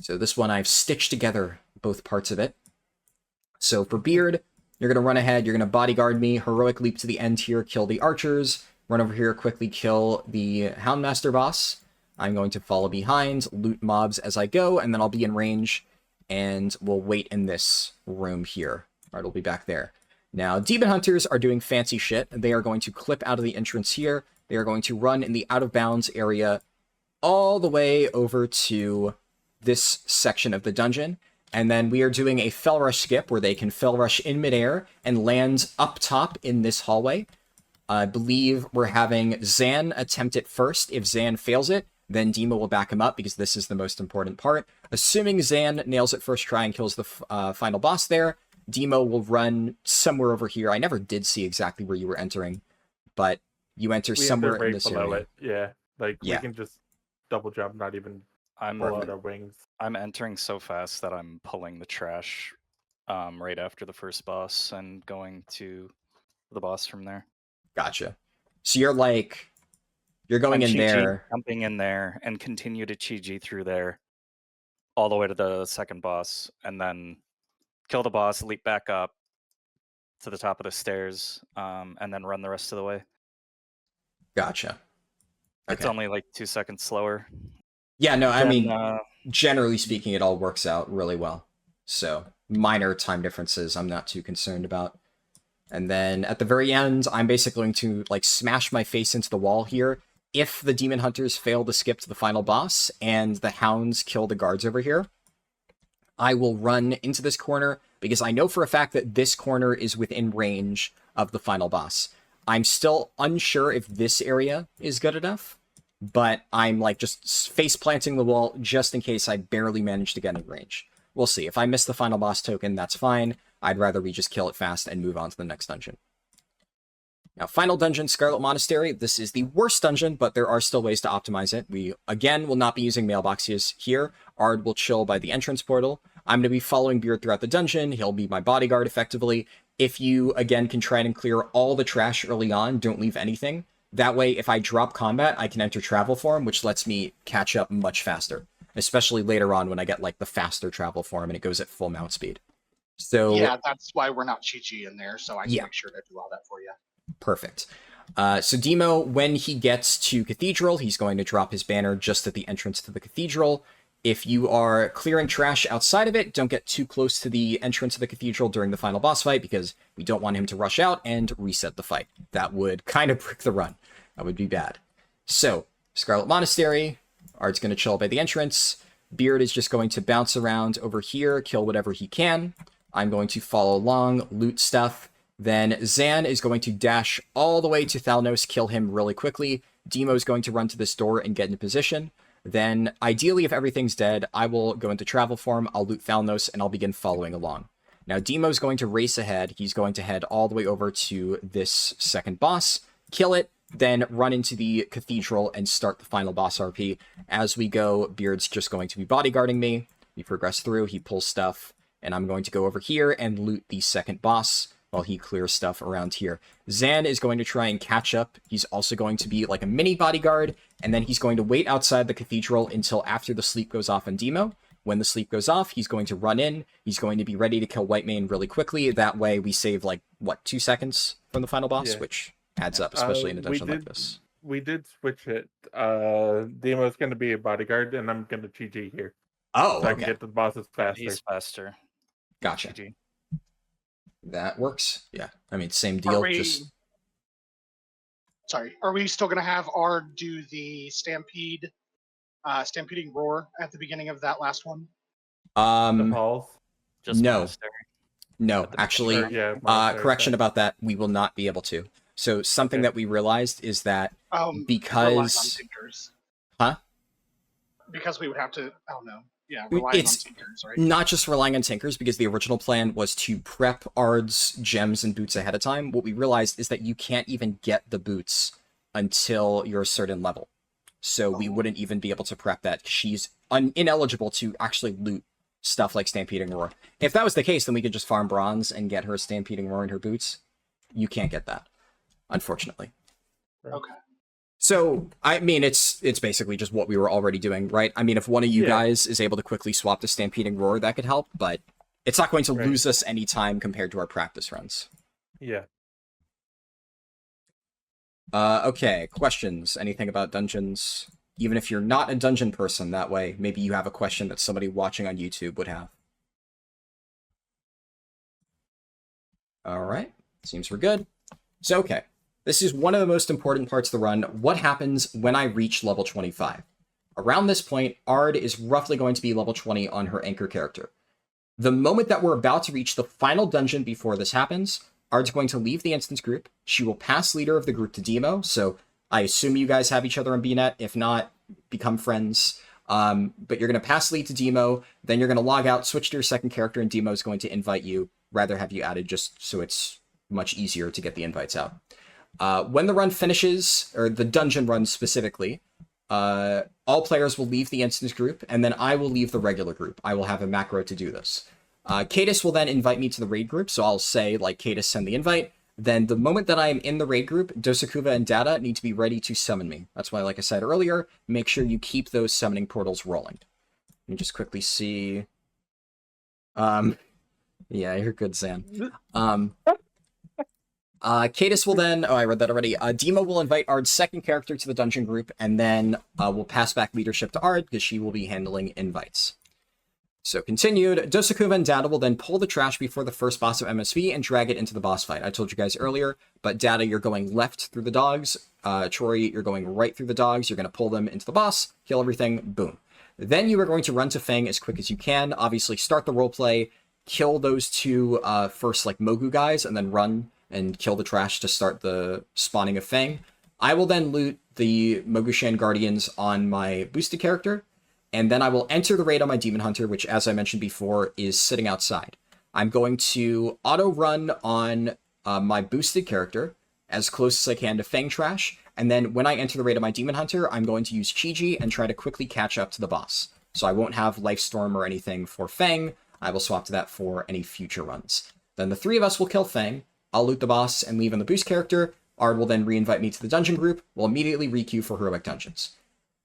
So this one, I've stitched together both parts of it. So for Beard, you're going to run ahead, you're going to bodyguard me, heroic leap to the end here, kill the archers, run over here, quickly kill the Houndmaster boss. I'm going to follow behind, loot mobs as I go, and then I'll be in range, and we'll wait in this room here. Alright, we'll be back there. Now, Demon Hunters are doing fancy shit. They are going to clip out of the entrance here. They are going to run in the out-of-bounds area all the way over to this section of the dungeon. And then we are doing a Fell Rush skip where they can Fell Rush in midair and land up top in this hallway. I believe we're having Zan attempt it first. If Zan fails it, then Demo will back him up because this is the most important part. Assuming Zan nails it first try and kills the final boss there, Demo will run somewhere over here. I never did see exactly where you were entering, but you enter somewhere in this below area. it. Yeah, like we can just double jump, not even pull out our wings. I'm entering so fast that I'm pulling the trash right after the first boss and going to the boss from there. Gotcha. So you're like, you're going in there. Jumping in there and continue to Chi-Ji through there all the way to the second boss, and then kill the boss, leap back up to the top of the stairs, and then run the rest of the way. Gotcha. It's only like 2 seconds slower. Yeah, no, I mean, generally speaking, it all works out really well. So, minor time differences I'm not too concerned about. And then at the very end, I'm basically going to like smash my face into the wall here. If the Demon Hunters fail to skip to the final boss and the Hounds kill the guards over here, I will run into this corner because I know for a fact that this corner is within range of the final boss. I'm still unsure if this area is good enough, but I'm like just face planting the wall just in case I barely manage to get in range. We'll see. If I miss the final boss token, that's fine. I'd rather we just kill it fast and move on to the next dungeon. Now, final dungeon, Scarlet Monastery. This is the worst dungeon, but there are still ways to optimize it. We, again, will not be using mailboxes here. Ard will chill by the entrance portal. I'm going to be following Beard throughout the dungeon. He'll be my bodyguard, effectively. If you, again, can try and clear all the trash early on, don't leave anything. That way, if I drop combat, I can enter travel form, which lets me catch up much faster. Especially later on when I get, like, the faster travel form and it goes at full mount speed. So yeah, that's why we're not Chi-Chi in there, so I can make sure to do all that for you. Perfect. So Demo, when he gets to Cathedral, he's going to drop his banner just at the entrance to the Cathedral. If you are clearing trash outside of it, don't get too close to the entrance of the Cathedral during the final boss fight, because we don't want him to rush out and reset the fight. That would kind of brick the run. That would be bad. So, Scarlet Monastery, Ard's going to chill by the entrance. Beard is just going to bounce around over here, kill whatever he can. I'm going to follow along, loot stuff. Then Zan is going to dash all the way to Thalnos, kill him really quickly. Demo's going to run to this door and get into position. Then, ideally, if everything's dead, I will go into travel form, I'll loot Thalnos, and I'll begin following along. Now, Demo's going to race ahead. He's going to head all the way over to this second boss, kill it, then run into the Cathedral and start the final boss RP. As we go, Beard's just going to be bodyguarding me. We progress through, he pulls stuff, and I'm going to go over here and loot the second boss while he clears stuff around here. Zan is going to try and catch up. He's also going to be like a mini bodyguard, and then he's going to wait outside the Cathedral until after the sleep goes off on Demo. When the sleep goes off, he's going to run in. He's going to be ready to kill Whitemane really quickly. That way we save, like, what, 2 seconds from the final boss? Yeah. Which adds up, especially in a dungeon like this. We did switch it. Demo's going to be a bodyguard, and I'm going to Chi-Chi here. Oh, so I can get to the bosses faster. He's faster. Gotcha. GG. That works. Yeah. I mean, same deal. Sorry, are we still going to have Ard do the stampeding roar at the beginning of that last one? The halls. Just No. monastery. No, At the actually, Or, yeah, monastery correction thing. about that, we will not be able to. So something Okay. that we realized is that Relying on because... tinkers. Huh? Because we would have to. Oh no. Yeah, We- relying it's- on tinkers, right? Not just relying on tinkers, because the original plan was to prep Ard's gems and boots ahead of time. What we realized is that you can't even get the boots until you're a certain level. So we wouldn't even be able to prep that. She's ineligible to actually loot stuff like Stampeding Roar. If that was the case, then we could just farm bronze and get her Stampeding Roar in her boots. You can't get that, unfortunately. Okay. So, I mean, it's basically just what we were already doing, right? I mean, if one of you Yeah. guys is able to quickly swap to Stampeding Roar, that could help, but it's not going to Right. lose us any time compared to our practice runs. Yeah. Okay, questions? Anything about dungeons? Even if you're not a dungeon person that way, maybe you have a question that somebody watching on YouTube would have. Alright, seems we're good. So, okay. This is one of the most important parts of the run. What happens when I reach level 25? Around this point, Ard is roughly going to be level 20 on her anchor character. The moment that we're about to reach the final dungeon before this happens, Ard's going to leave the instance group. She will pass leader of the group to Demo, so I assume you guys have each other on BNet. If not, become friends. But you're going to pass lead to Demo, then you're going to log out, switch to your second character, and Demo is going to invite you, rather have you added just so it's much easier to get the invites out. When the run finishes, or the dungeon run specifically, all players will leave the instance group, and then I will leave the regular group. I will have a macro to do this. Cadis will then invite me to the raid group, so I'll say, like, Cadis, send the invite. Then the moment that I am in the raid group, Dosakuva and Data need to be ready to summon me. That's why, like I said earlier, make sure you keep those summoning portals rolling. Let me just quickly see... yeah, you're good, Zan. Cadis will then... Oh, I read that already. Demo will invite Ard's second character to the dungeon group, and then we'll pass back leadership to Ard, because she will be handling invites. So continued, Dosakuva and Data will then pull the trash before the first boss of MSV and drag it into the boss fight. I told you guys earlier, but Data, you're going left through the dogs. Chori, you're going right through the dogs. You're going to pull them into the boss, kill everything, boom. Then you are going to run to Fang as quick as you can. Obviously, start the roleplay, kill those two first, like, Mogu guys, and then run and kill the trash to start the spawning of Fang. I will then loot the Mogushan Guardians on my boosted character, and then I will enter the raid on my Demon Hunter, which, as I mentioned before, is sitting outside. I'm going to auto-run on my boosted character as close as I can to Fang Trash, and then when I enter the raid on my Demon Hunter, I'm going to use Chi-Ji and try to quickly catch up to the boss. So I won't have Lifestorm or anything for Fang. I will swap to that for any future runs. Then the three of us will kill Fang. I'll loot the boss and leave on the boost character. Ard will then re-invite me to the dungeon group. We'll immediately re-queue for heroic dungeons.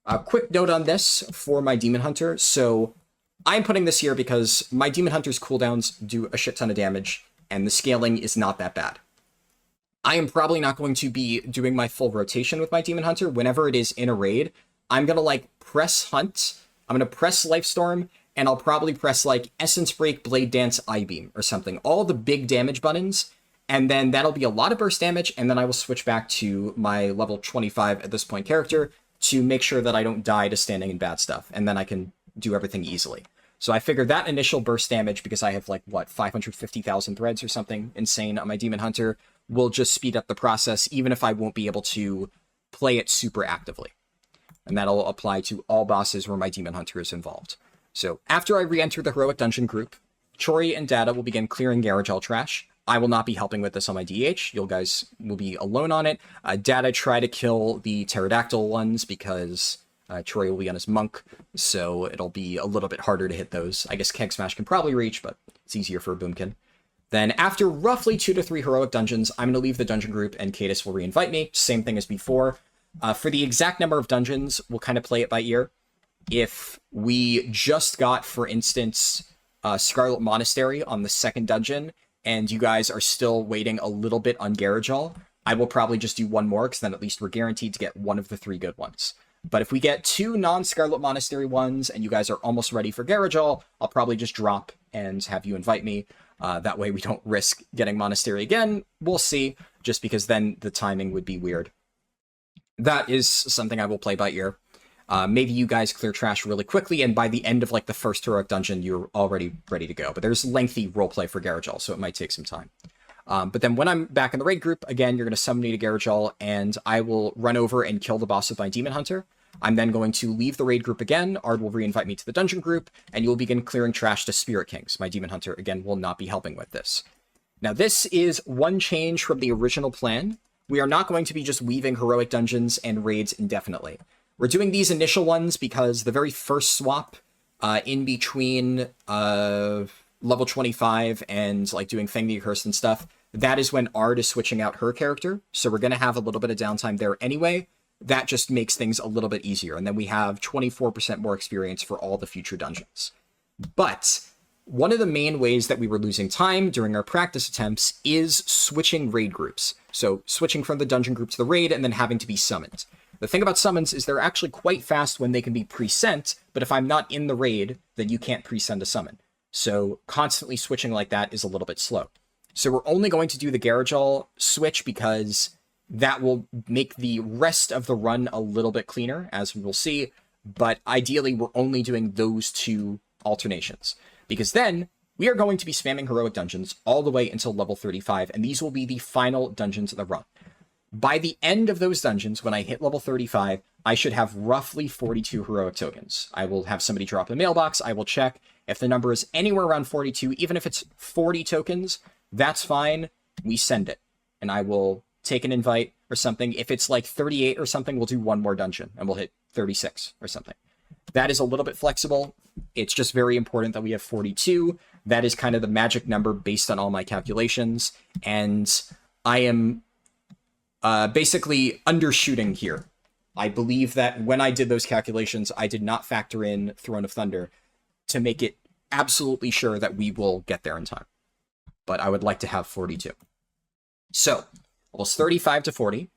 A quick note on this for my Demon Hunter. So I'm putting this here because my Demon Hunter's cooldowns do a shit ton of damage, and the scaling is not that bad. I am probably not going to be doing my full rotation with my Demon Hunter. Whenever it is in a raid, I'm going to, like, press Hunt. I'm going to press Lifestorm, and I'll probably press, like, Essence Break, Blade Dance, Eye-Beam, or something. All the big damage buttons, and then that'll be a lot of burst damage, and then I will switch back to my level 25 at this point character to make sure that I don't die to standing in bad stuff, and then I can do everything easily. So I figured that initial burst damage, because I have, like, what, 550,000 threads or something insane on my Demon Hunter, will just speed up the process, even if I won't be able to play it super actively. And that'll apply to all bosses where my Demon Hunter is involved. So after I re-enter the Heroic Dungeon group, Chori and Data will begin clearing Garagel trash. I will not be helping with this on my DH. You guys will be alone on it. Data try to kill the pterodactyl ones because Chori will be on his monk, so it'll be a little bit harder to hit those. I guess Keg Smash can probably reach, but it's easier for a Boomkin. Then after roughly 2 to 3 heroic dungeons, I'm going to leave the dungeon group and Cadis will re-invite me. Same thing as before. For the exact number of dungeons, we'll kind of play it by ear. If we just got, for instance, Scarlet Monastery on the second dungeon, and you guys are still waiting a little bit on Garagel, I will probably just do one more, because then at least we're guaranteed to get one of the 3 good ones. But if we get 2 non-Scarlet Monastery ones, and you guys are almost ready for Garagel, I'll probably just drop and have you invite me. That way we don't risk getting Monastery again. We'll see, just because then the timing would be weird. That is something I will play by ear. Maybe you guys clear trash really quickly, and by the end of like the first heroic dungeon, you're already ready to go. But there's lengthy roleplay for Garajal, so it might take some time. But then when I'm back in the raid group, again, you're going to summon me to Garajal, and I will run over and kill the boss with my Demon Hunter. I'm then going to leave the raid group again. Ard will reinvite me to the dungeon group, and you'll begin clearing trash to Spirit Kings. My Demon Hunter, again, will not be helping with this. Now, this is one change from the original plan. We are not going to be just weaving heroic dungeons and raids indefinitely. We're doing these initial ones because the very first swap in between level 25 and like doing Fang the Accursed and stuff, that is when Ard is switching out her character. So we're going to have a little bit of downtime there anyway. That just makes things a little bit easier. And then we have 24% more experience for all the future dungeons. But one of the main ways that we were losing time during our practice attempts is switching raid groups. So switching from the dungeon group to the raid and then having to be summoned. The thing about summons is they're actually quite fast when they can be pre-sent, but if I'm not in the raid, then you can't pre-send a summon. So constantly switching like that is a little bit slow. So we're only going to do the Garajal switch because that will make the rest of the run a little bit cleaner, as we will see. But ideally, we're only doing those two alternations. Because then, we are going to be spamming heroic dungeons all the way until level 35, and these will be the final dungeons of the run. By the end of those dungeons, when I hit level 35, I should have roughly 42 heroic tokens. I will have somebody drop a mailbox, I will check. If the number is anywhere around 42, even if it's 40 tokens, that's fine, we send it. And I will take an invite or something. If it's like 38 or something, we'll do one more dungeon, and we'll hit 36 or something. That is a little bit flexible. It's just very important that we have 42. That is kind of the magic number based on all my calculations. And I am basically undershooting here. I believe that when I did those calculations, I did not factor in Throne of Thunder to make it absolutely sure that we will get there in time. But I would like to have 42. So, levels 35 to 40.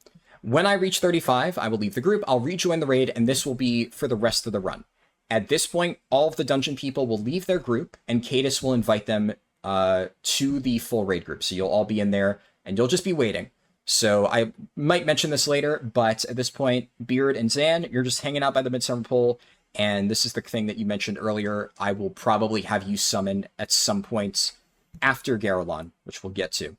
When I reach 35, I will leave the group, I'll rejoin the raid, and this will be for the rest of the run. At this point, all of the dungeon people will leave their group, and Cadus will invite them to the full raid group. So you'll all be in there, and you'll just be waiting. So I might mention this later, but at this point, Beard and Zan, you're just hanging out by the Midsummer Pool, and this is the thing that you mentioned earlier. I will probably have you summon at some point after Garalon, which we'll get to.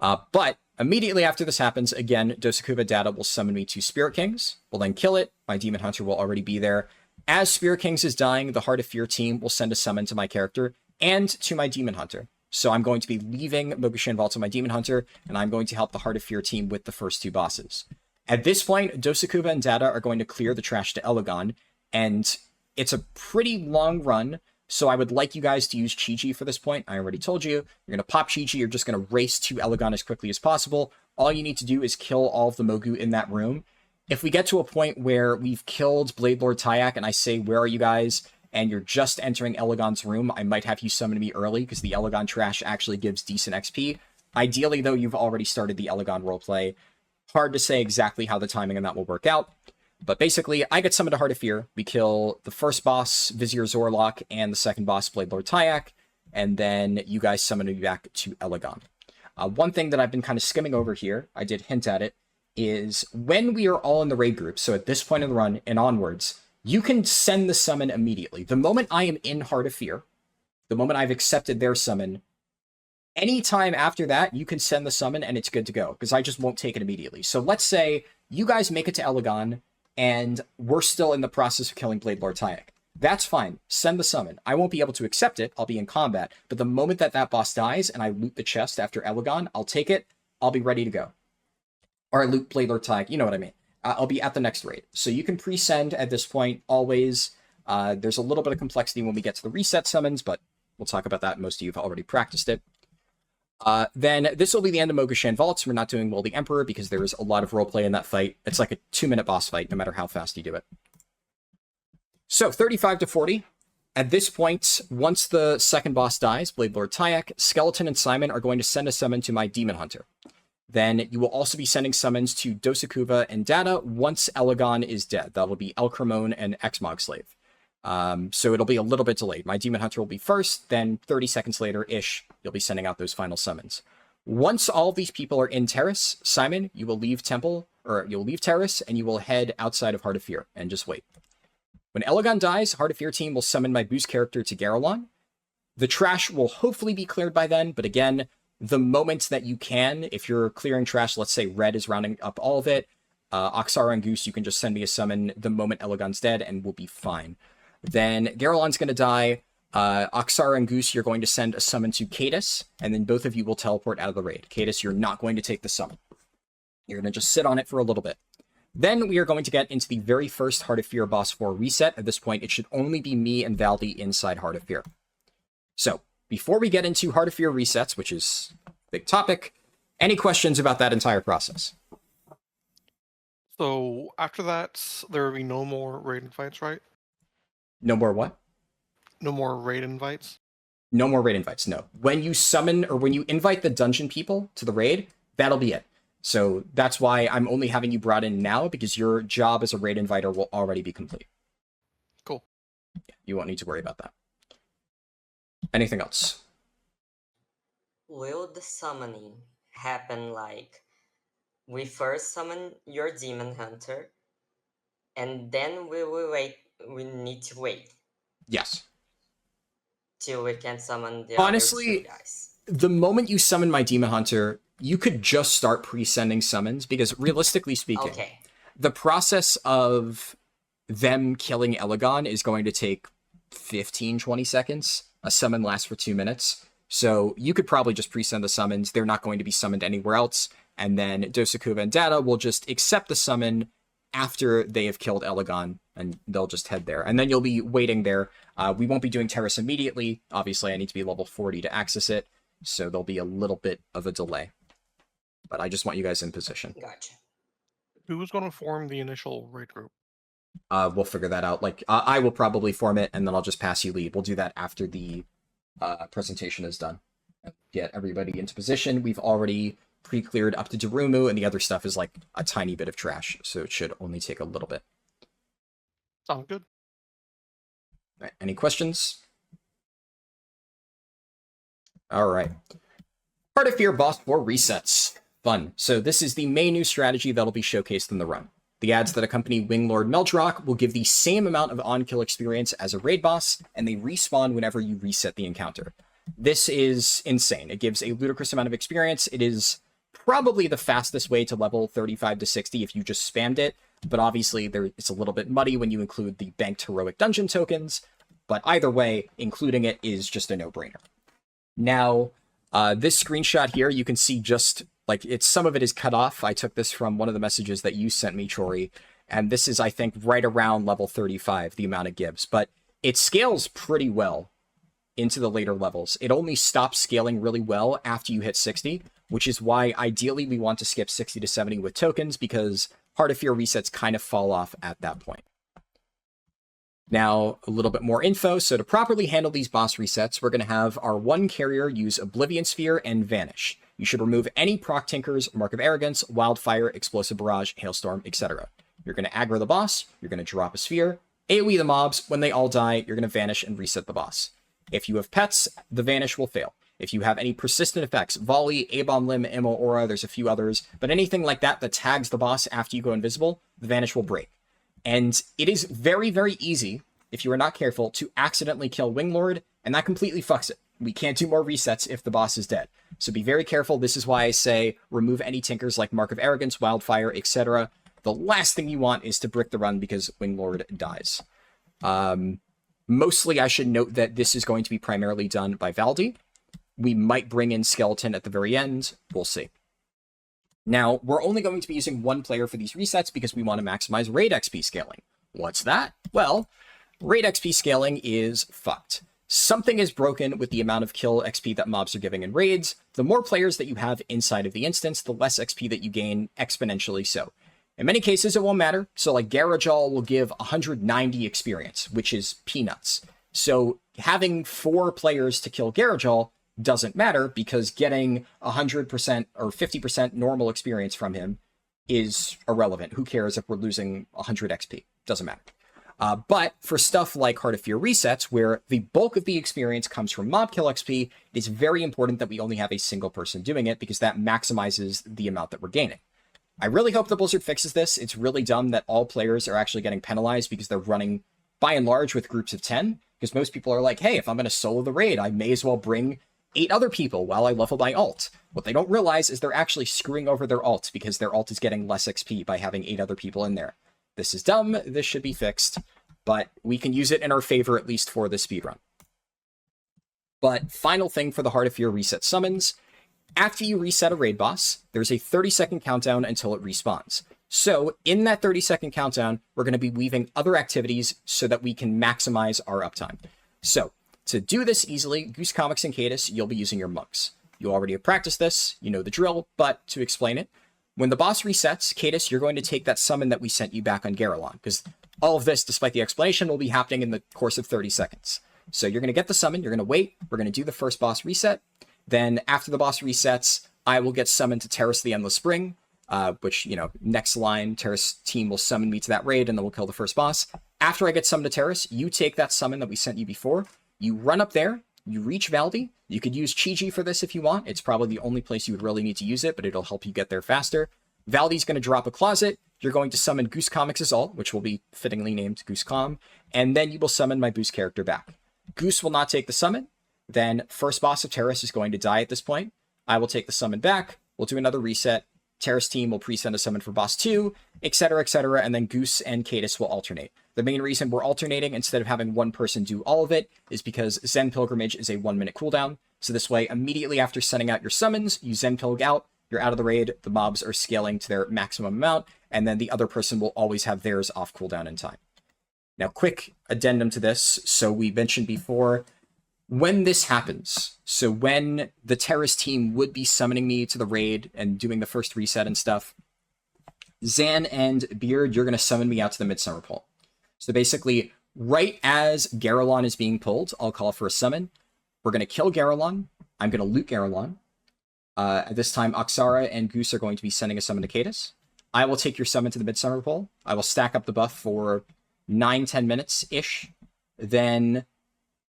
But immediately after this happens, again, Dosakuba Data will summon me to Spirit Kings. We'll then kill it. My Demon Hunter will already be there. As Spirit Kings is dying, the Heart of Fear team will send a summon to my character and to my Demon Hunter. So I'm going to be leaving Mogushan Vault to my Demon Hunter, and I'm going to help the Heart of Fear team with the first two bosses. At this point, Dosakuba and Data are going to clear the trash to Elegon, and it's a pretty long run, so I would like you guys to use Chi-Chi for this point. I already told you. You're going to pop Chi-Chi. You're just going to race to Elegon as quickly as possible. All you need to do is kill all of the Mogu in that room. If we get to a point where we've killed Blade Lord Tyak and I say, where are you guys? And you're just entering Elegon's room, I might have you summon me early because the Elegon trash actually gives decent XP. Ideally, though, you've already started the Elegon roleplay. Hard to say exactly how the timing on that will work out. But basically, I get summoned to Heart of Fear. We kill the first boss, Vizier Zorlok, and the second boss, Blade Lord Tyak. And then you guys summon me back to Elegon. One thing that I've been kind of skimming over here, I did hint at it, is when we are all in the raid group, so at this point in the run and onwards, you can send the summon immediately. The moment I am in Heart of Fear, the moment I've accepted their summon, anytime after that, you can send the summon and it's good to go, because I just won't take it immediately. So let's say you guys make it to Elegon, and we're still in the process of killing Blade Lord Tyak. That's fine. Send the summon. I won't be able to accept it. I'll be in combat. But the moment that that boss dies and I loot the chest after Elegon, I'll take it. I'll be ready to go. Or I loot Blade Lord Tyak. You know what I mean. I'll be at the next raid. So you can pre-send at this point, always. There's a little bit of complexity when we get to the reset summons, but we'll talk about that. Most of you have already practiced it. Then this will be the end of Mogushan Vaults. We're not doing Will the Emperor because there's a lot of roleplay in that fight. It's like a 2-minute boss fight, no matter how fast you do it. So, 35 to 40. At this point, once the second boss dies, Blade Lord Tyak, Skeleton and Simon are going to send a summon to my Demon Hunter. Then you will also be sending summons to Dosakuba and Data once Elegon is dead. That will be El Cremone and Xmog Slave. So it'll be a little bit delayed. My Demon Hunter will be first, then 30 seconds later-ish, you'll be sending out those final summons. Once all of these people are in Terrace, Simon, you will leave Temple. or you'll leave Terrace, and you will head outside of Heart of Fear, and just wait. When Elegon dies, Heart of Fear team will summon my boost character to Garrelon. The trash will hopefully be cleared by then, but again, the moment that you can, if you're clearing trash, let's say Red is rounding up all of it, Oxara and Goose, you can just send me a summon the moment Elegon's dead, and we'll be fine. Then Garrelon's going to die. Oxara and Goose, you're going to send a summon to Cadus, and then both of you will teleport out of the raid. Cadus, you're not going to take the summon. You're going to just sit on it for a little bit. Then we are going to get into the very first Heart of Fear boss 4 reset. At this point, it should only be me and Valdi inside Heart of Fear. So, before we get into Heart of Fear resets, which is a big topic, any questions about that entire process? So after that, there will be no more raid invites, right? No more what? No more raid invites? No more raid invites, no. When you summon, or when you invite the dungeon people to the raid, that'll be it. So that's why I'm only having you brought in now, because your job as a raid inviter will already be complete. Cool. Yeah, you won't need to worry about that. Anything else? Will the summoning happen like we first summon your demon hunter, and then we will wait? We need to wait Yes. till we can summon the Honestly, other two guys. The moment you summon my demon hunter, you could just start pre-sending summons, because realistically speaking, Okay. the process of them killing Elegon is going to take 15-20 seconds. A summon lasts for 2 minutes. So you could probably just pre-send the summons. They're not going to be summoned anywhere else. And then Dosaku and Data will just accept the summon after they have killed Elegon, and they'll just head there. And then you'll be waiting there. We won't be doing Terrace immediately. Obviously, I need to be level 40 to access it. So there'll be a little bit of a delay. But I just want you guys in position. Gotcha. Who's going to form the initial raid group? We'll figure that out. Like, I will probably form it, and then I'll just pass you lead. We'll do that after the presentation is done. Get everybody into position. We've already pre-cleared up to Darumu, and the other stuff is like a tiny bit of trash, so it should only take a little bit. Sounds good. All right, any questions? All right. Heart of Fear Boss 4 resets. Fun. So this is the main new strategy that'll be showcased in the run. The ads that accompany Winglord Meldrock will give the same amount of on-kill experience as a raid boss, and they respawn whenever you reset the encounter. This is insane. It gives a ludicrous amount of experience. It is probably the fastest way to level 35 to 60 if you just spammed it, but obviously it's a little bit muddy when you include the banked heroic dungeon tokens, but either way, including it is just a no-brainer. Now, this screenshot here, you can see just, like, some of it is cut off. I took this from one of the messages that you sent me, Chori, and this is, I think, right around level 35, the amount it gives, but it scales pretty well into the later levels. It only stops scaling really well after you hit 60, which is why ideally we want to skip 60 to 70 with tokens, because Heart of Fear resets kind of fall off at that point. Now, a little bit more info. So to properly handle these boss resets, we're going to have our one carrier use Oblivion Sphere and Vanish. You should remove any proc tinkers, Mark of Arrogance, Wildfire, Explosive Barrage, Hailstorm, etc. You're going to aggro the boss, you're going to drop a sphere, AoE the mobs. When they all die, you're going to vanish and reset the boss. If you have pets, the Vanish will fail. If you have any persistent effects, Volley, A-Bomb Limb, Immo Aura, there's a few others, but anything like that that tags the boss after you go invisible, the Vanish will break. And it is very, very easy, if you are not careful, to accidentally kill Winglord, and that completely fucks it. We can't do more resets if the boss is dead. So be very careful. This is why I say remove any tinkers like Mark of Arrogance, Wildfire, etc. The last thing you want is to brick the run because Winglord dies. Mostly, I should note that this is going to be primarily done by Valdi. We might bring in Skeleton at the very end. We'll see. Now, we're only going to be using one player for these resets because we want to maximize raid XP scaling. What's that? Well, raid XP scaling is fucked. Something is broken with the amount of kill XP that mobs are giving in raids. The more players that you have inside of the instance, the less XP that you gain, exponentially so. In many cases, it won't matter. So like Garajal will give 190 experience, which is peanuts. So having 4 players to kill Garajal doesn't matter because getting 100% or 50% normal experience from him is irrelevant. Who cares if we're losing 100 XP? Doesn't matter. But for stuff like Heart of Fear resets, where the bulk of the experience comes from mob kill XP, it is very important that we only have a single person doing it because that maximizes the amount that we're gaining. I really hope the Blizzard fixes this. It's really dumb that all players are actually getting penalized because they're running, by and large, with groups of 10. Because most people are like, hey, if I'm going to solo the raid, I may as well bring 8 other people while I level my alt. What they don't realize is they're actually screwing over their alt because their alt is getting less XP by having 8 other people in there. This is dumb. This should be fixed. But we can use it in our favor, at least for the speedrun. But final thing for the Heart of Fear reset summons. After you reset a raid boss, there's a 30-second countdown until it respawns. So in that 30-second countdown, we're going to be weaving other activities so that we can maximize our uptime. So to do this easily, Goose Comics and Cadis, you'll be using your monks. You already have practiced this, you know the drill, but to explain it, when the boss resets, Cadis, you're going to take that summon that we sent you back on Garalon, because all of this, despite the explanation, will be happening in the course of 30 seconds. So you're going to get the summon, you're going to wait, we're going to do the first boss reset. Then after the boss resets, I will get summoned to Terrace the Endless Spring, which, you know, next line, Terrace team will summon me to that raid, and then we'll kill the first boss. After I get summoned to Terrace, you take that summon that we sent you before, you run up there, you reach Valdi. You could use Chi-Ji for this if you want. It's probably the only place you would really need to use it, but it'll help you get there faster. Valdi's going to drop a closet. You're going to summon Goose Comics' alt, which will be fittingly named Goose Com, and then you will summon my Boost character back. Goose will not take the summon. Then first boss of Terrace is going to die at this point. I will take the summon back. We'll do another reset. Terrace team will pre-send a summon for boss 2, etc., and then Goose and Cadis will alternate. The main reason we're alternating instead of having one person do all of it is because Zen Pilgrimage is a 1-minute cooldown. So this way, immediately after sending out your summons, you Zen Pilg out, you're out of the raid, the mobs are scaling to their maximum amount, and then the other person will always have theirs off cooldown in time. Now, quick addendum to this. So we mentioned before, when this happens, so when the Terrace team would be summoning me to the raid and doing the first reset and stuff, Zan and Beard, you're going to summon me out to the Midsummer Pole. So basically, right as Garalon is being pulled, I'll call for a summon. We're going to kill Garalon. I'm going to loot Garalon. At this time, Oxara and Goose are going to be sending a summon to Cadis. I will take your summon to the Midsummer Pole. I will stack up the buff for 9-10 minutes-ish. Then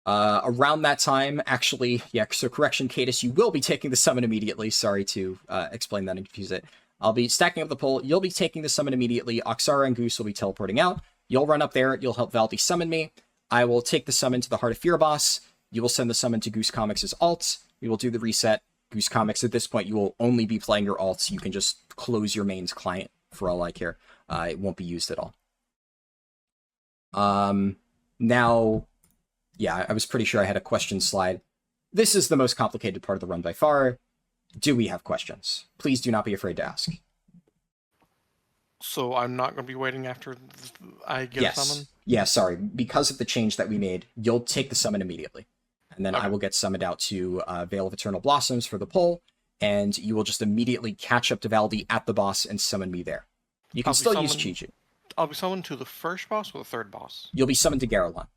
around that time, actually, yeah, so correction, Cadis, you will be taking the summon immediately. Sorry to explain that and confuse it. I'll be stacking up the pole. You'll be taking the summon immediately. Oxara and Goose will be teleporting out. You'll run up there. You'll help Valdi summon me. I will take the summon to the Heart of Fear boss. You will send the summon to Goose Comics' alt. We will do the reset. Goose Comics, at this point, you will only be playing your alts. You can just close your mains client for all I care. It won't be used at all. Now, yeah, I was pretty sure I had a question slide. This is the most complicated part of the run by far. Do we have questions? Please do not be afraid to ask. So I'm not going to be waiting after I get a summon? Yeah, sorry. Because of the change that we made, you'll take the summon immediately. And then I will get summoned out to Vale of Eternal Blossoms for the poll, and you will just immediately catch up to Valdi at the boss and summon me there. You can still use Chi-Chi. I'll be summoned to the first boss or the third boss? You'll be summoned to Garalon.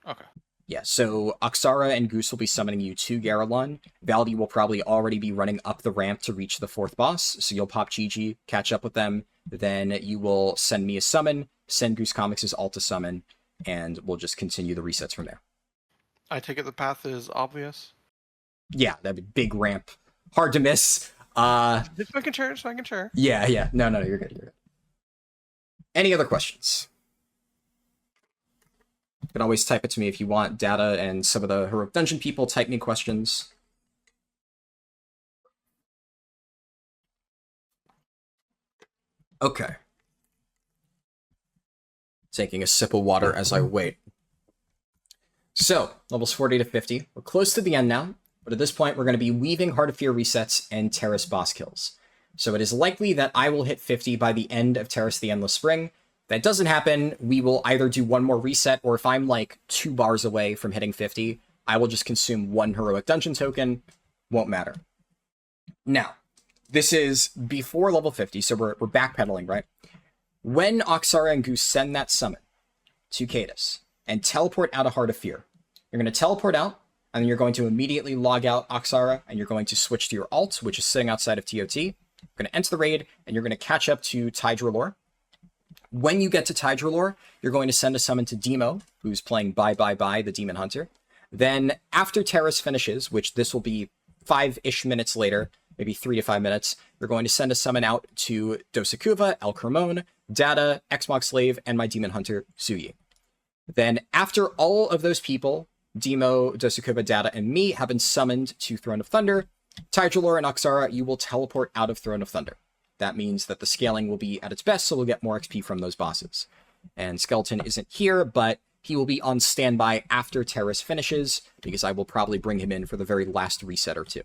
Okay. Yeah, so Oxara and Goose will be summoning you to Garalon. Valdi will probably already be running up the ramp to reach the fourth boss, so you'll pop Chi-Chi, catch up with them, then you will send me a summon, send Goose Comics' alt to summon, and we'll just continue the resets from there. I take it the path is obvious? Yeah, that'd be big ramp. Hard to miss. Just making sure. Yeah. No, you're good. Any other questions? You can always type it to me if you want. Data and some of the Heroic Dungeon people type me questions. Okay. Taking a sip of water as I wait. So, levels 40 to 50. We're close to the end now, but at this point, we're going to be weaving Heart of Fear resets and Terrace boss kills. So it is likely that I will hit 50 by the end of Terrace the Endless Spring. If that doesn't happen, we will either do one more reset, or if I'm like 2 bars away from hitting 50, I will just consume 1 Heroic Dungeon token. Won't matter. Now, this is before level 50, so we're backpedaling, right? When Oxara and Goose send that summon to Cadis and teleport out of Heart of Fear, you're going to teleport out, and then you're going to immediately log out Oxara, and you're going to switch to your alt, which is sitting outside of TOT. You're going to enter the raid, and you're going to catch up to Tydralor. When you get to Tydralor, you're going to send a summon to Demo, who's playing Bye Bye Bye, the Demon Hunter. Then, after Terrace finishes, which this will be 5-ish minutes later, maybe 3 to 5 minutes. We're going to send a summon out to Dosakuva, El Cremon, Data, Xmog Slave, and my Demon Hunter, Suyi. Then after all of those people, Demo, Dosakuva, Data, and me have been summoned to Throne of Thunder, Tydralor and Oxara, you will teleport out of Throne of Thunder. That means that the scaling will be at its best, so we'll get more XP from those bosses. And Skeleton isn't here, but he will be on standby after Terrace finishes, because I will probably bring him in for the very last reset or two.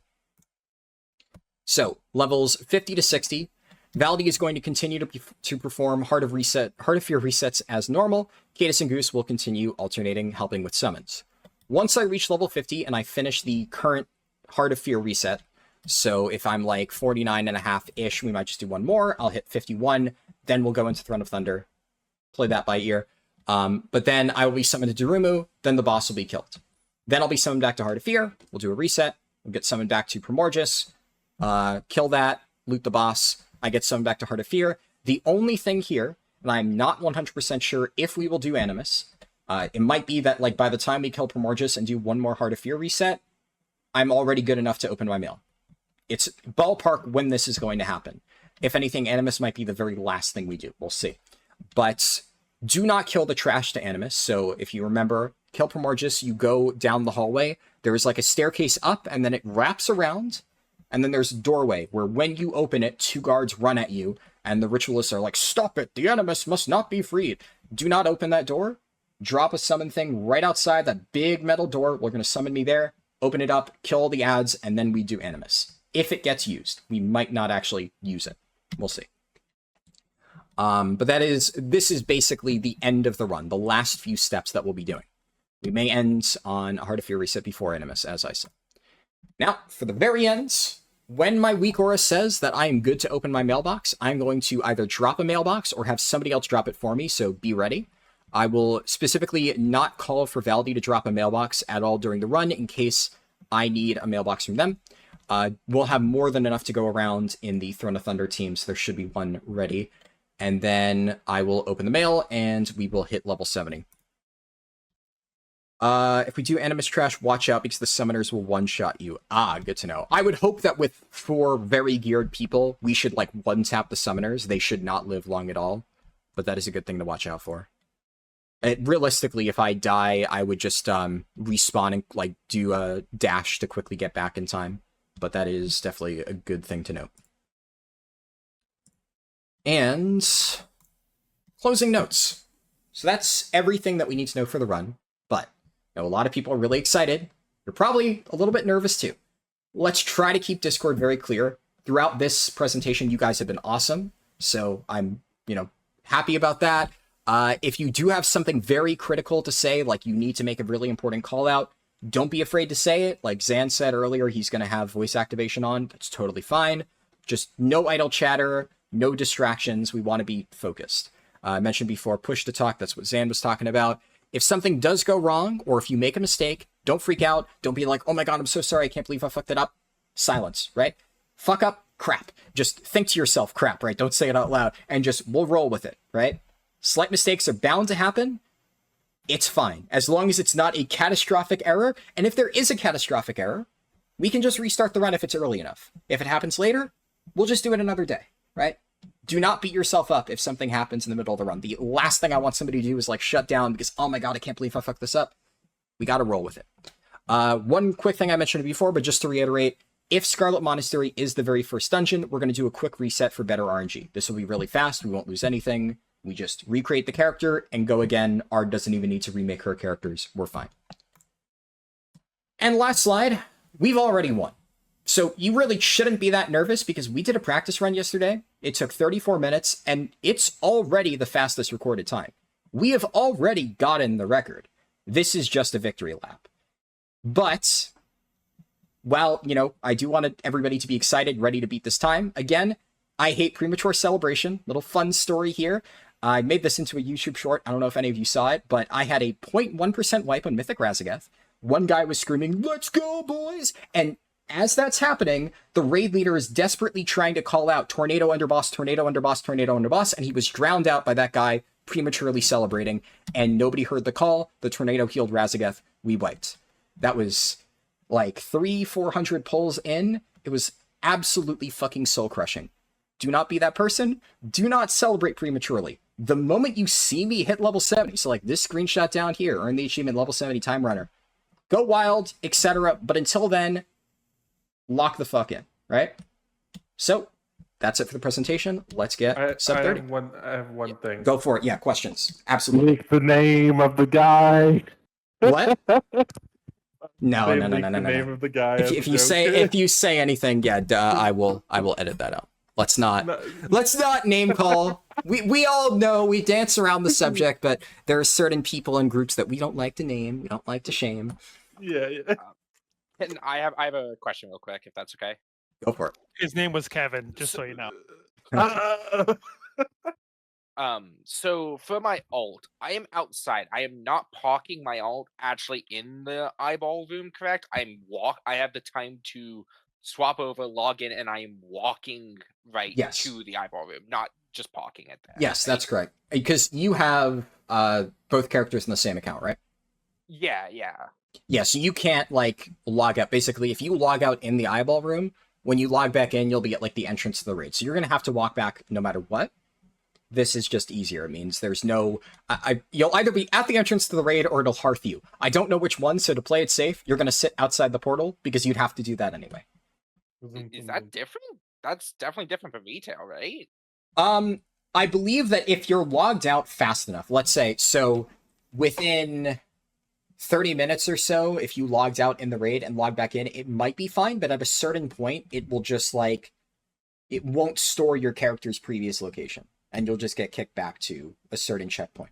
So, levels 50 to 60. Valdi is going to continue to perform Heart of Fear resets as normal. Cadus and Goose will continue alternating, helping with summons. Once I reach level 50 and I finish the current Heart of Fear reset, so if I'm like 49.5-ish, we might just do one more. I'll hit 51, then we'll go into Throne of Thunder. Play that by ear. But then I will be summoned to Darumu, then the boss will be killed. Then I'll be summoned back to Heart of Fear, we'll do a reset, we'll get summoned back to Primorgus, kill that, loot the boss, I get summoned back to Heart of Fear. The only thing here, and I'm not 100% sure if we will do Animus, it might be that like by the time we kill Primorgus and do one more Heart of Fear reset, I'm already good enough to open my mail. It's ballpark when this is going to happen. If anything, Animus might be the very last thing we do. We'll see. But do not kill the trash to Animus. So if you remember, kill Primorgus, you go down the hallway. There is like a staircase up, and then it wraps around. And then there's a doorway where when you open it, 2 guards run at you. And the ritualists are like, stop it! The Animus must not be freed! Do not open that door. Drop a summon thing right outside that big metal door. We're going to summon me there. Open it up, kill all the ads, and then we do Animus. If it gets used. We might not actually use it. We'll see. But this is basically the end of the run, the last few steps that we'll be doing. We may end on a Heart of Fear reset before Animus, as I said. Now, for the very end, when my weak aura says that I am good to open my mailbox, I'm going to either drop a mailbox or have somebody else drop it for me, so be ready. I will specifically not call for Valdi to drop a mailbox at all during the run in case I need a mailbox from them. We'll have more than enough to go around in the Throne of Thunder team, so there should be one ready. And then I will open the mail, and we will hit level 70. If we do Animus Trash, watch out, because the summoners will one-shot you. Ah, good to know. I would hope that with 4 very geared people, we should, like, one-tap the summoners. They should not live long at all. But that is a good thing to watch out for. Realistically, if I die, I would just respawn and, like, do a dash to quickly get back in time. But that is definitely a good thing to note. And closing notes. So that's everything that we need to know for the run. But you know, a lot of people are really excited. You're probably a little bit nervous too. Let's try to keep Discord very clear. Throughout this presentation, you guys have been awesome. So I'm, happy about that. If you do have something very critical to say, like you need to make a really important call out, don't be afraid to say it. Like Zan said earlier, he's going to have voice activation on. That's totally fine. Just no idle chatter, no distractions. We want to be focused. I mentioned before, push to talk. That's what Zan was talking about. If something does go wrong, or if you make a mistake, don't freak out. Don't be like, oh my god, I'm so sorry. I can't believe I fucked it up. Silence, right? Fuck up, crap. Just think to yourself, crap, right? Don't say it out loud. And just, we'll roll with it, right? Slight mistakes are bound to happen. It's fine, as long as it's not a catastrophic error. And if there is a catastrophic error, we can just restart the run if it's early enough. If it happens later, we'll just do it another day, right? Do not beat yourself up if something happens in the middle of the run. The last thing I want somebody to do is like shut down because, oh my god, I can't believe I fucked this up. We got to roll with it. One quick thing I mentioned before, but just to reiterate, if Scarlet Monastery is the very first dungeon, we're going to do a quick reset for better RNG. This will be really fast. We won't lose anything. We just recreate the character and go again. Ard doesn't even need to remake her characters. We're fine. And last slide, we've already won. So you really shouldn't be that nervous because we did a practice run yesterday. It took 34 minutes and it's already the fastest recorded time. We have already gotten the record. This is just a victory lap. But while, I do want everybody to be excited, ready to beat this time. Again, I hate premature celebration. Little fun story here. I made this into a YouTube short. I don't know if any of you saw it, but I had a 0.1% wipe on Mythic Razagath. One guy was screaming, "Let's go, boys!" And as that's happening, the raid leader is desperately trying to call out Tornado Underboss, Tornado Underboss, Tornado Underboss, and he was drowned out by that guy prematurely celebrating, and nobody heard the call. The Tornado healed Razagath. We wiped. That was like 300-400 pulls in. It was absolutely fucking soul-crushing. Do not be that person. Do not celebrate prematurely. The moment you see me hit level 70, so like this screenshot down here, earn the achievement level 70 time runner, go wild, etc. But until then, lock the fuck in, right? So, that's it for the presentation. Let's get sub 30. I have one thing. Go for it. Yeah, questions. Absolutely. Leak the name of the guy. What? No. They leaked the name of the guy. as If a you joke. say anything, yeah, I will edit that out. Let's not name call. We all know we dance around the subject, but there are certain people and groups that we don't like to name, we don't like to shame. Yeah. And I have a question real quick, if that's okay. Go for it. His name was Kevin, just so you know. So for my alt, I am outside. I am not parking my alt actually in the eyeball room, correct? I have the time to swap over, log in, and I am walking to the eyeball room, not just parking it there. Yes, that's correct. Because you have both characters in the same account, right? Yeah. Yeah, so you can't like log out. Basically, if you log out in the eyeball room, when you log back in, you'll be at like the entrance to the raid. So you're gonna have to walk back no matter what. This is just easier. It means there's no... you'll either be at the entrance to the raid or it'll hearth you. I don't know which one, so to play it safe, you're going to sit outside the portal because you'd have to do that anyway. Is that different? That's definitely different from retail, right? I believe that if you're logged out fast enough, let's say, so within 30 minutes or so, if you logged out in the raid and logged back in, it might be fine, but at a certain point, it will just like... It won't store your character's previous location. And you'll just get kicked back to a certain checkpoint.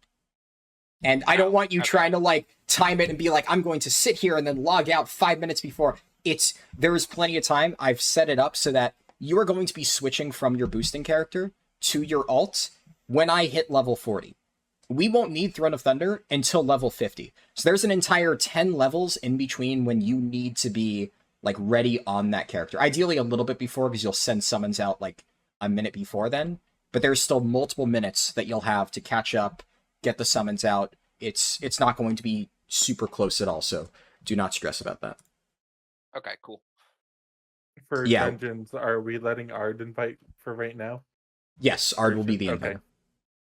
And I don't want you trying to like time it and be like, I'm going to sit here and then log out 5 minutes before. There is plenty of time. I've set it up so that you are going to be switching from your boosting character to your alt when I hit level 40. We won't need Throne of Thunder until level 50. So there's an entire 10 levels in between when you need to be like ready on that character. Ideally a little bit before because you'll send summons out like a minute before then. But there's still multiple minutes that you'll have to catch up, get the summons out. It's not going to be super close at all, so do not stress about that. Okay, cool. For dungeons, are we letting Ard invite for right now? Yes, Ard will be the invite. Okay,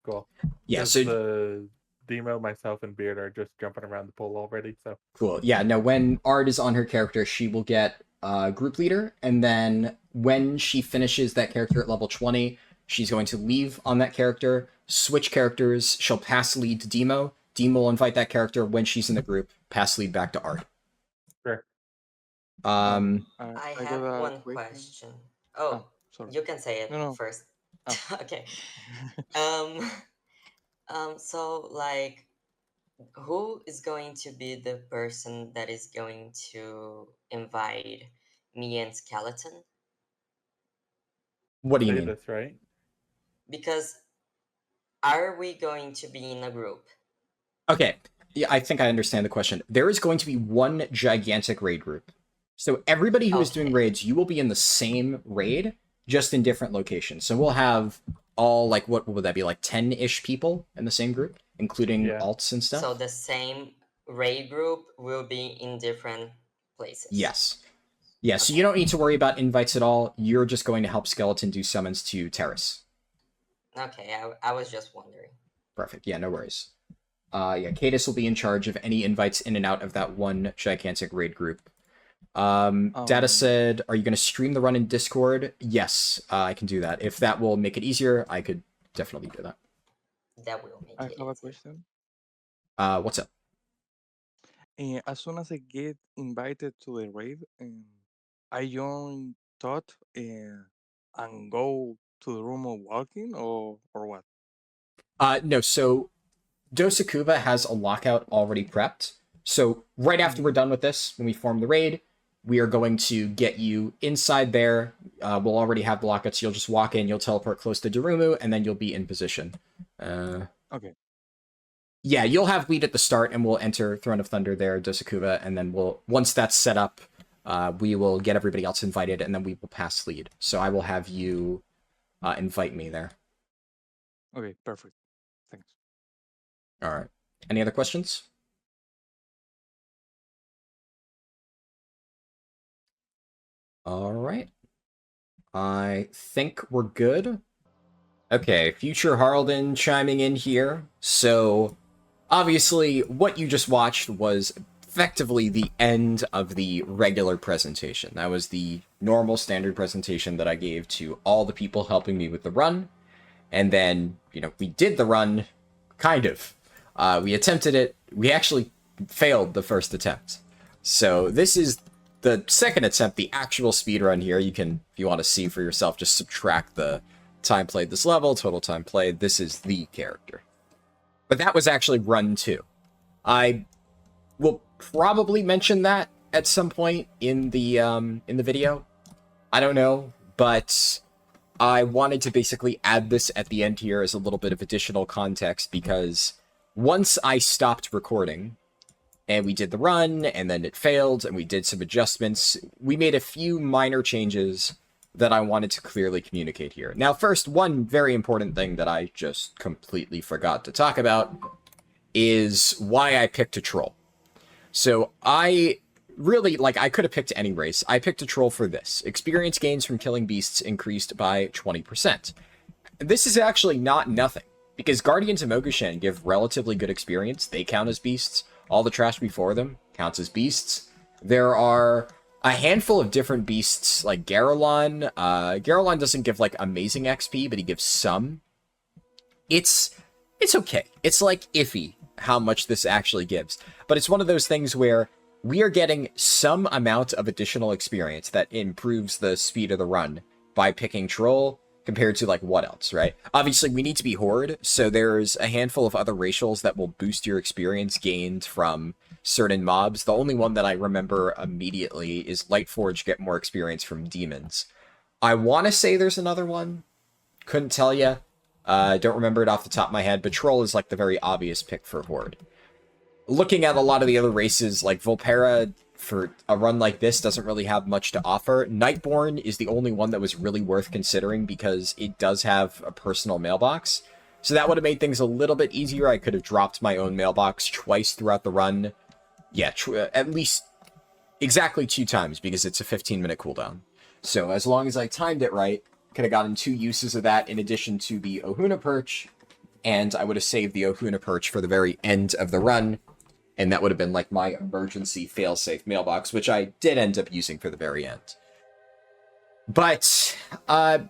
cool. Yeah, so the Demo, myself, and Beard are just jumping around the pool already, so... Cool. Yeah, no, when Ard is on her character, she will get group leader, and then when she finishes that character at level 20... She's going to leave on that character, switch characters, she'll pass lead to Demo. Demo will invite that character when she's in the group, pass lead back to Ard. Sure. I have one question. Oh, sorry. You can say it first. Oh. Okay. So like, who is going to be the person that is going to invite me and Skeleton? What do you mean? That's right. Because are we going to be in a group? Okay, yeah, I think I understand the question. There is going to be one gigantic raid group. So everybody who is doing raids, you will be in the same raid, just in different locations. So we'll have all, like, what would that be, like 10-ish people in the same group, including alts and stuff? So the same raid group will be in different places? Yes. Yeah, so you don't need to worry about invites at all. You're just going to help Skeleton do summons to Terrace. Okay, I was just wondering. Perfect. Yeah, no worries. Yeah, Cadus will be in charge of any invites in and out of that one gigantic raid group. Data said, are you going to stream the run in Discord? Yes, I can do that. If that will make it easier, I could definitely do that. That will make it I have a question. What's up? As soon as I get invited to the raid, I join thought and go to the room of walking or what? No, so Dosakuba has a lockout already prepped. So right after we're done with this, when we form the raid, we are going to get you inside there. We'll already have the lockouts. You'll just walk in, you'll teleport close to Darumu, and then you'll be in position. Okay. Yeah, you'll have lead at the start, and we'll enter Throne of Thunder there, Dosakuba, and then once that's set up, we will get everybody else invited, and then we will pass lead. So I will have you invite me there. Okay, perfect. Thanks. All right. Any other questions? All right. I think we're good. Okay, Future Harlden chiming in here. So, obviously, what you just watched was effectively the end of the regular presentation. That was the normal standard presentation that I gave to all the people helping me with the run. And then, we did the run, kind of. We attempted it. We actually failed the first attempt. So this is the second attempt, the actual speedrun here. You can, if you want to see for yourself, just subtract the time played this level, total time played. This is the character. But that was actually run 2. I will probably mention that at some point in the video. I don't know, but I wanted to basically add this at the end here as a little bit of additional context, because once I stopped recording and we did the run and then it failed and we did some adjustments, we made a few minor changes that I wanted to clearly communicate here. Now, first, one very important thing that I just completely forgot to talk about is why I picked a troll. So I really, I could have picked any race. I picked a troll for this. Experience gains from killing beasts increased by 20%. This is actually not nothing, because Guardians of Mogushan give relatively good experience. They count as beasts. All the trash before them counts as beasts. There are a handful of different beasts, like Garrulon. Garrulon doesn't give, amazing XP, but he gives some. It's okay. It's, iffy how much this actually gives. But it's one of those things where we are getting some amount of additional experience that improves the speed of the run by picking Troll compared to, what else, right? Obviously, we need to be Horde, so there's a handful of other racials that will boost your experience gained from certain mobs. The only one that I remember immediately is Lightforge get more experience from demons. I want to say there's another one. Couldn't tell you. Don't remember it off the top of my head, but Troll is, the very obvious pick for Horde. Looking at a lot of the other races, like Volpera, for a run like this, doesn't really have much to offer. Nightborn is the only one that was really worth considering because it does have a personal mailbox. So that would have made things a little bit easier. I could have dropped my own mailbox twice throughout the run. Yeah, at least exactly 2 times, because it's a 15-minute cooldown. So as long as I timed it right, could have gotten 2 uses of that in addition to the Ohuna Perch, and I would have saved the Ohuna Perch for the very end of the run, and that would have been my emergency failsafe mailbox, which I did end up using for the very end. But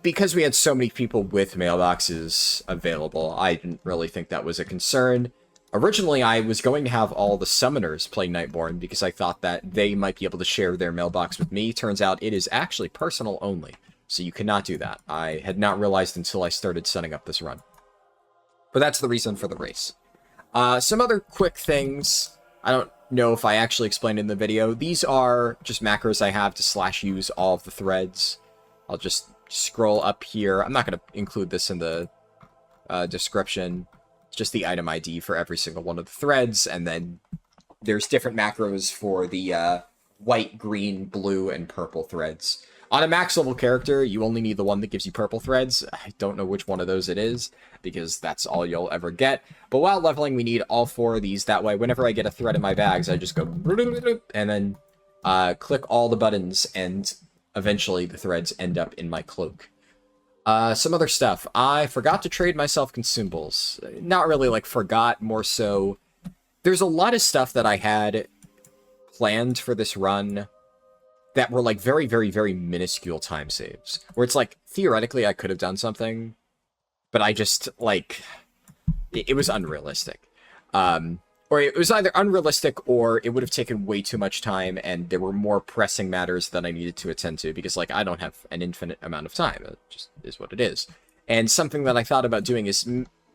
because we had so many people with mailboxes available, I didn't really think that was a concern. Originally, I was going to have all the summoners play Nightborn because I thought that they might be able to share their mailbox with me. Turns out it is actually personal only, so you cannot do that. I had not realized until I started setting up this run. But that's the reason for the race. Some other quick things. I don't know if I actually explained in the video. These are just macros I have to /use all of the threads. I'll just scroll up here. I'm not going to include this in the description. It's just the item ID for every single one of the threads, and then there's different macros for the white, green, blue, and purple threads. On a max level character, you only need the one that gives you purple threads. I don't know which one of those it is, because that's all you'll ever get. But while leveling, we need all 4 of these. That way, whenever I get a thread in my bags, I just go and then click all the buttons, and eventually the threads end up in my cloak. Some other stuff. I forgot to trade myself consumables. Not really forgot, more so. There's a lot of stuff that I had planned for this run that were very, very, very minuscule time saves. Where it's theoretically I could have done something, but I just, it was unrealistic. Or it was either unrealistic or it would have taken way too much time and there were more pressing matters that I needed to attend to because, I don't have an infinite amount of time. It just is what it is. And something that I thought about doing is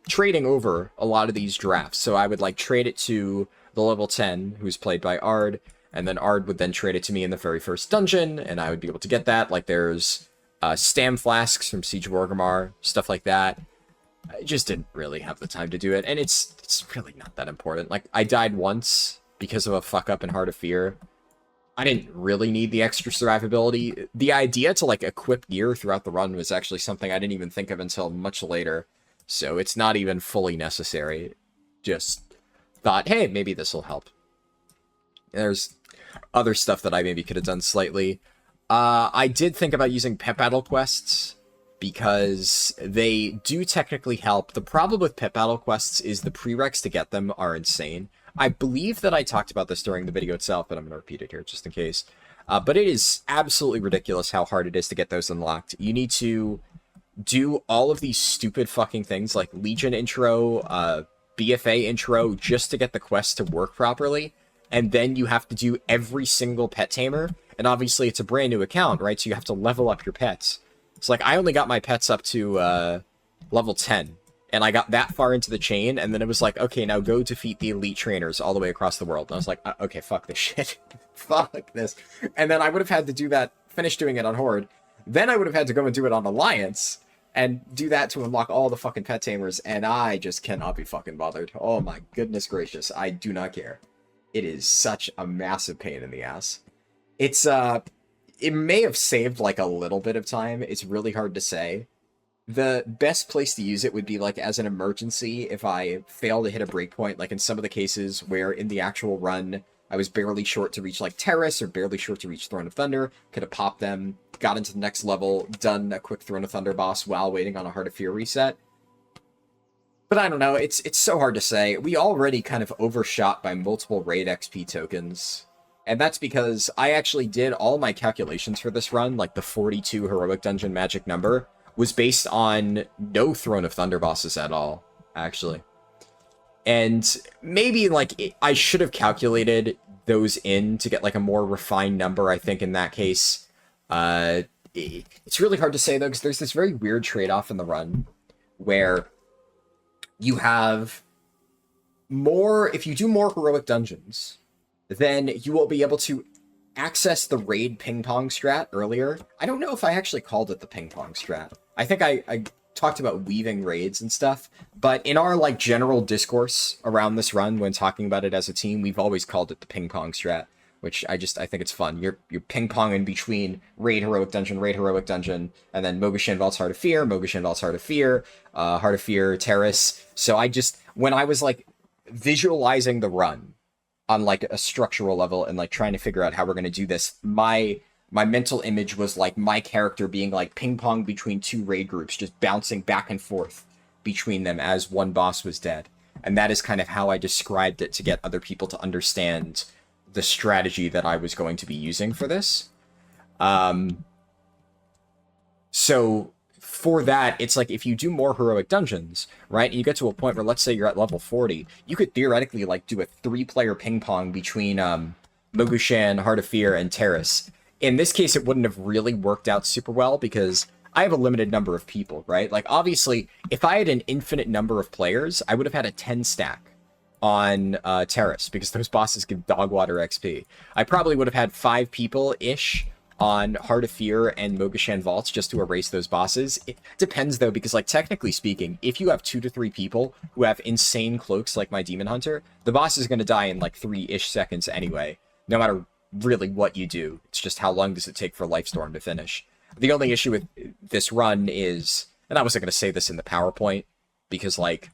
trading over a lot of these drafts. So I would, trade it to the level 10, who's played by Ard, and then Ard would then trade it to me in the very first dungeon, and I would be able to get that. There's Stam Flasks from Siege of Orgrimmar, stuff like that. I just didn't really have the time to do it, and it's really not that important. I died once because of a fuck-up in Heart of Fear. I didn't really need the extra survivability. The idea to, equip gear throughout the run was actually something I didn't even think of until much later, so it's not even fully necessary. Just thought, hey, maybe this will help. There's other stuff that I maybe could have done slightly. I did think about using pet battle quests because they do technically help. The problem with pet battle quests is the prereqs to get them are insane. I believe that I talked about this during the video itself, but I'm going to repeat it here just in case. But it is absolutely ridiculous how hard it is to get those unlocked. You need to do all of these stupid fucking things like Legion intro, BFA intro, just to get the quest to work properly. And then you have to do every single pet tamer. And obviously it's a brand new account, right? So you have to level up your pets. It's like, I only got my pets up to level 10. And I got that far into the chain, and then it was like, okay, now go defeat the elite trainers all the way across the world. And I was like, okay, fuck this shit. Fuck this. And then I would have had to do that, finish doing it on Horde. Then I would have had to go and do it on Alliance, and do that to unlock all the fucking pet tamers, and I just cannot be fucking bothered. Oh my goodness gracious, I do not care. It is such a massive pain in the ass. It's, it may have saved, like, a little bit of time. It's really hard to say. The best place to use it would be, like, as an emergency if I fail to hit a breakpoint, like in some of the cases where in the actual run I was barely short to reach, like, Terrace, or barely short to reach Throne of Thunder, could have popped them, got into the next level, done a quick Throne of Thunder boss while waiting on a Heart of Fear reset. But I don't know, it's so hard to say. We already kind of overshot by multiple raid XP tokens. And that's because I actually did all my calculations for this run, like the 42 Heroic Dungeon magic number, was based on no Throne of Thunder bosses at all, actually. And maybe, like, I should have calculated those in to get, like, a more refined number, I think, in that case. It's really hard to say, though, because there's this very weird trade-off in the run where you have more... If you do more Heroic Dungeons, then you will be able to access the raid ping-pong strat earlier. I don't know if I actually called it the ping-pong strat. I think I talked about weaving raids and stuff, but in our, like, general discourse around this run when talking about it as a team, we've always called it the ping-pong strat, which I think it's fun. You're ping-ponging between raid Heroic Dungeon, and then Mogushan Vault's Heart of Fear, Mogushan Vault's Heart of Fear, Terrace. So when I was, like, visualizing the run on, like, a structural level and, like, trying to figure out how we're going to do this, my mental image was, like, my character being, like, ping-pong between two raid groups, just bouncing back and forth between them as one boss was dead. And that is kind of how I described it to get other people to understand the strategy that I was going to be using for this. So for that, it's like, if you do more Heroic Dungeons, right, and you get to a point where, let's say you're at level 40, you could theoretically, like, do a 3-player ping-pong between Mogushan, Heart of Fear, and Terrace. In this case, it wouldn't have really worked out super well because I have a limited number of people, right? Like, obviously, if I had an infinite number of players, I would have had a 10 stack on Terrace because those bosses give Dogwater XP. I probably would have had 5 people-ish on Heart of Fear and Mogushan Vaults just to erase those bosses. It depends, though, because, like, technically speaking, if you have 2 to 3 people who have insane cloaks like my Demon Hunter, the boss is going to die in, like, 3-ish seconds anyway, no matter really what you do. It's just how long does it take for Lifestorm to finish. The only issue with this run is, and I wasn't going to say this in the PowerPoint, because, like,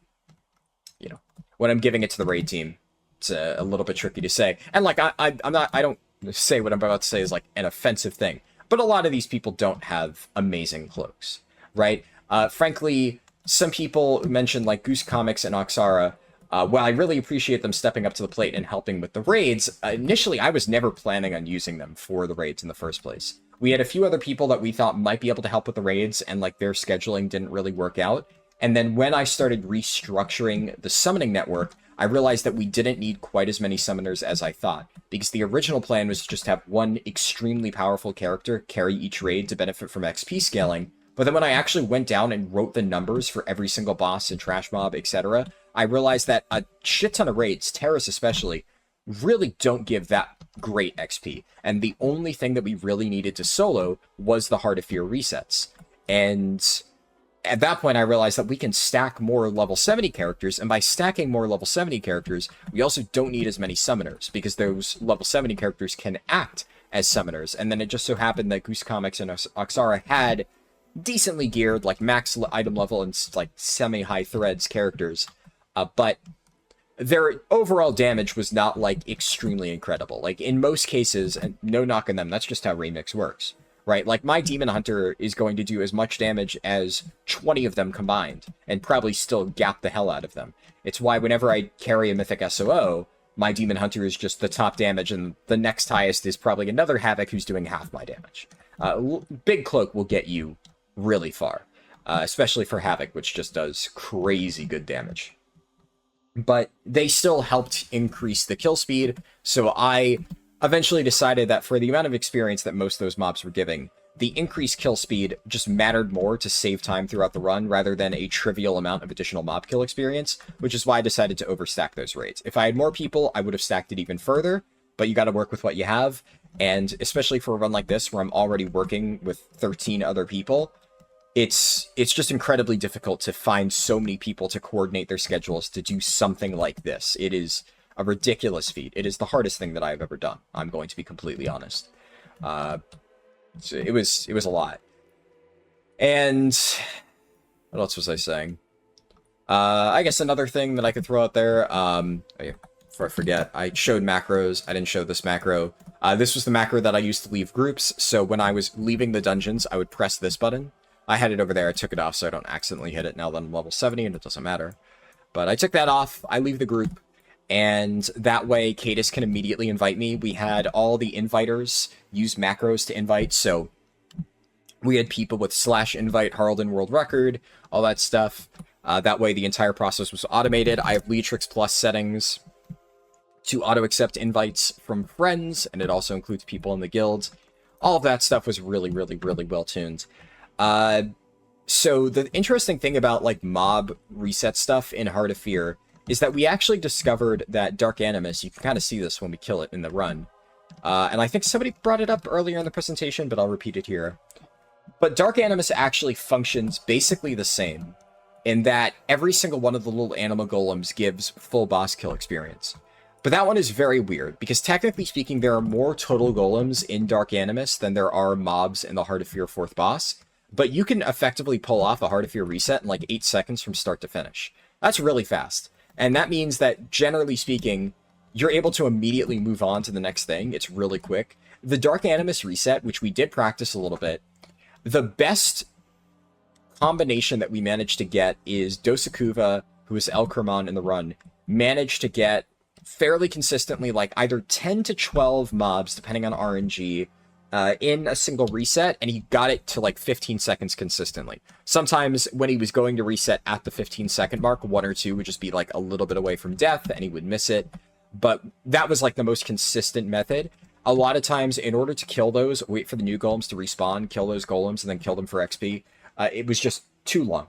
you know, when I'm giving it to the raid team, it's a little bit tricky to say. And, like, I don't say what I'm about to say is, like, an offensive thing, but a lot of these people don't have amazing cloaks, right? Frankly, some people mentioned, like, Goose Comics and Oxara. While I really appreciate them stepping up to the plate and helping with the raids, initially I was never planning on using them for the raids in the first place. We had a few other people that we thought might be able to help with the raids, and, like, their scheduling didn't really work out. And then when I started restructuring the summoning network, I realized that we didn't need quite as many summoners as I thought, because the original plan was to just have one extremely powerful character carry each raid to benefit from XP scaling. But then when I actually went down and wrote the numbers for every single boss and trash mob, etc., I realized that a shit ton of raids, Terrace especially, really don't give that great XP. And the only thing that we really needed to solo was the Heart of Fear resets. And at that point, I realized that we can stack more level 70 characters, and by stacking more level 70 characters, we also don't need as many summoners, because those level 70 characters can act as summoners. And then it just so happened that Goose Comics and Oxara had decently geared, like, max item level and, like, semi-high threads characters. But their overall damage was not, like, extremely incredible. Like, in most cases, and no knock on them, that's just how Remix works. right? Like, my Demon Hunter is going to do as much damage as 20 of them combined, and probably still gap the hell out of them. It's why whenever I carry a Mythic SOO, my Demon Hunter is just the top damage, and the next highest is probably another Havoc who's doing half my damage. Big Cloak will get you really far, especially for Havoc, which just does crazy good damage. But they still helped increase the kill speed, so I eventually decided that for the amount of experience that most of those mobs were giving, the increased kill speed just mattered more to save time throughout the run rather than a trivial amount of additional mob kill experience, which is why I decided to overstack those raids. If I had more people, I would have stacked it even further, but you got to work with what you have, and especially for a run like this where I'm already working with 13 other people, it's just incredibly difficult to find so many people to coordinate their schedules to do something like this. It is a ridiculous feat. It is the hardest thing that I've ever done. I'm going to be completely honest. So it was a lot. And what else was I saying? I guess another thing that I could throw out there, before I forget, I showed macros. I didn't show this macro. This was the macro that I used to leave groups. So when I was leaving the dungeons, I would press this button. I had it over there. I took it off so I don't accidentally hit it now that I'm level 70 and it doesn't matter. But I took that off. I leave the group. And that way, Cadis can immediately invite me. We had all the inviters use macros to invite, so we had people with /invite, Harlden World Record, all that stuff. That way, the entire process was automated. I have Leatrix Plus settings to auto-accept invites from friends, and it also includes people in the guild. All of that stuff was really, really, really well-tuned. So the interesting thing about, like, mob reset stuff in Heart of Fear is that we actually discovered that Dark Animus, you can kind of see this when we kill it in the run. And I think somebody brought it up earlier in the presentation, but I'll repeat it here. But Dark Animus actually functions basically the same, in that every single one of the little animal golems gives full boss kill experience. But that one is very weird, because technically speaking, there are more total golems in Dark Animus than there are mobs in the Heart of Fear 4th boss. But you can effectively pull off a Heart of Fear reset in like 8 seconds from start to finish. That's really fast. And that means that, generally speaking, you're able to immediately move on to the next thing. It's really quick. The Dark Animus reset, which we did practice a little bit, the best combination that we managed to get is Dosakuva, who is El Kerman in the run, managed to get fairly consistently like either 10 to 12 mobs, depending on RNG, in a single reset, and he got it to like 15 seconds consistently. Sometimes when he was going to reset at the 15-second mark, 1 or 2 would just be like a little bit away from death, and he would miss it. But that was like the most consistent method. A lot of times, in order to kill those, wait for the new golems to respawn, kill those golems, and then kill them for XP, it was just too long.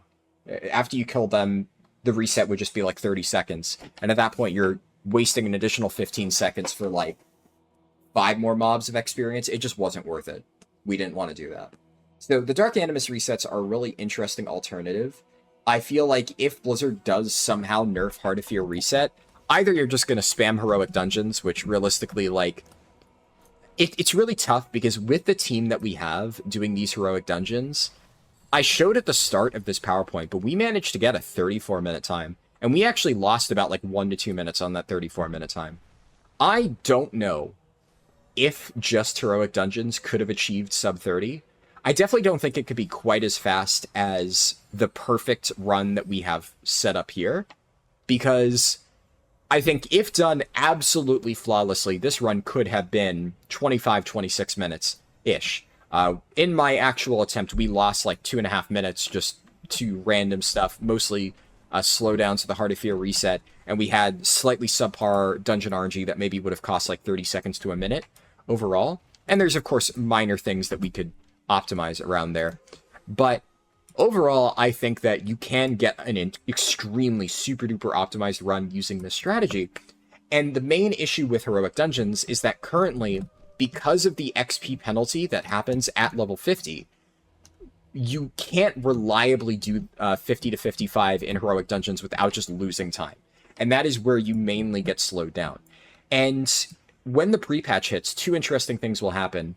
After you killed them, the reset would just be like 30 seconds. And at that point, you're wasting an additional 15 seconds for like 5 more mobs of experience. It just wasn't worth it. We didn't want to do that. So the Dark Animus resets are a really interesting alternative. I feel like if Blizzard does somehow nerf Heart of Fear reset, either you're just going to spam heroic dungeons, which realistically, like, it's really tough because with the team that we have doing these heroic dungeons, I showed at the start of this PowerPoint, but we managed to get a 34-minute time. And we actually lost about like 1 to 2 minutes on that 34-minute time. I don't know if just heroic dungeons could have achieved sub 30. I definitely don't think it could be quite as fast as the perfect run that we have set up here, because I think if done absolutely flawlessly, this run could have been 25, 26 minutes-ish. In my actual attempt, we lost like 2.5 minutes just to random stuff, mostly slowdowns to the Heart of Fear reset, and we had slightly subpar dungeon RNG that maybe would have cost like 30 seconds to a minute overall. And there's, of course, minor things that we could optimize around there. But overall, I think that you can get an extremely super-duper optimized run using this strategy. And the main issue with heroic dungeons is that currently, because of the XP penalty that happens at level 50, you can't reliably do 50 to 55 in heroic dungeons without just losing time. And that is where you mainly get slowed down. And when the pre-patch hits, 2 interesting things will happen.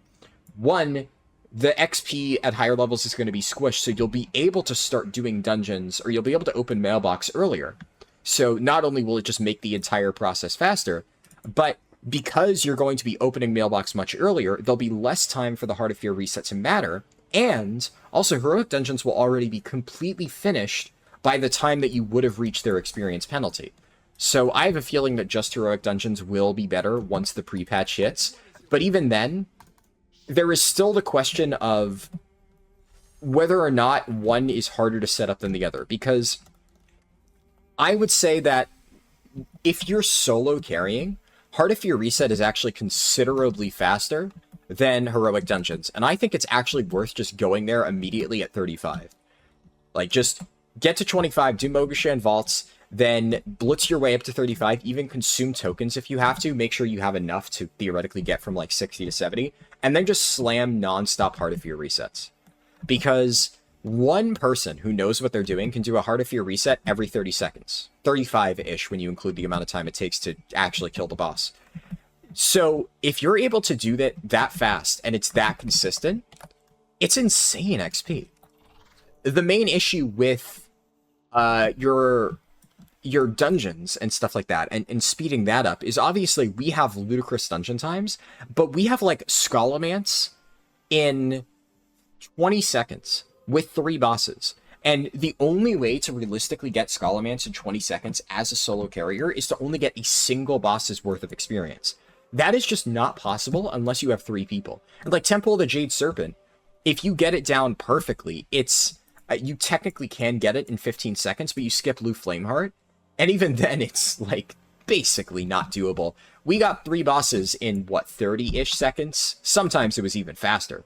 One, the XP at higher levels is going to be squished, so you'll be able to start doing dungeons, or you'll be able to open mailbox earlier. So not only will it just make the entire process faster, but because you're going to be opening mailbox much earlier, there'll be less time for the Heart of Fear reset to matter, and also heroic dungeons will already be completely finished by the time that you would have reached their experience penalty. So I have a feeling that just heroic dungeons will be better once the pre-patch hits, but even then, there is still the question of whether or not one is harder to set up than the other, because I would say that if you're solo carrying, Heart of Fear Reset is actually considerably faster than Heroic Dungeons, and I think it's actually worth just going there immediately at 35. Like, just get to 25, do Mogashan Vaults, then blitz your way up to 35, even consume tokens if you have to, make sure you have enough to theoretically get from like 60 to 70, and then just slam non-stop Heart of Fear resets. Because one person who knows what they're doing can do a Heart of Fear reset every 30 seconds. 35-ish when you include the amount of time it takes to actually kill the boss. So if you're able to do that fast and it's that consistent, it's insane XP. The main issue with your dungeons and stuff like that and speeding that up is obviously we have ludicrous dungeon times, but we have like Scholomance in 20 seconds with 3 bosses. And the only way to realistically get Scholomance in 20 seconds as a solo carrier is to only get a single boss's worth of experience. That is just not possible unless you have 3 people. And like Temple of the Jade Serpent, if you get it down perfectly, it's you technically can get it in 15 seconds, but you skip Lou Flameheart, and even then it's like basically not doable. We got 3 bosses in what, 30-ish seconds? Sometimes it was even faster.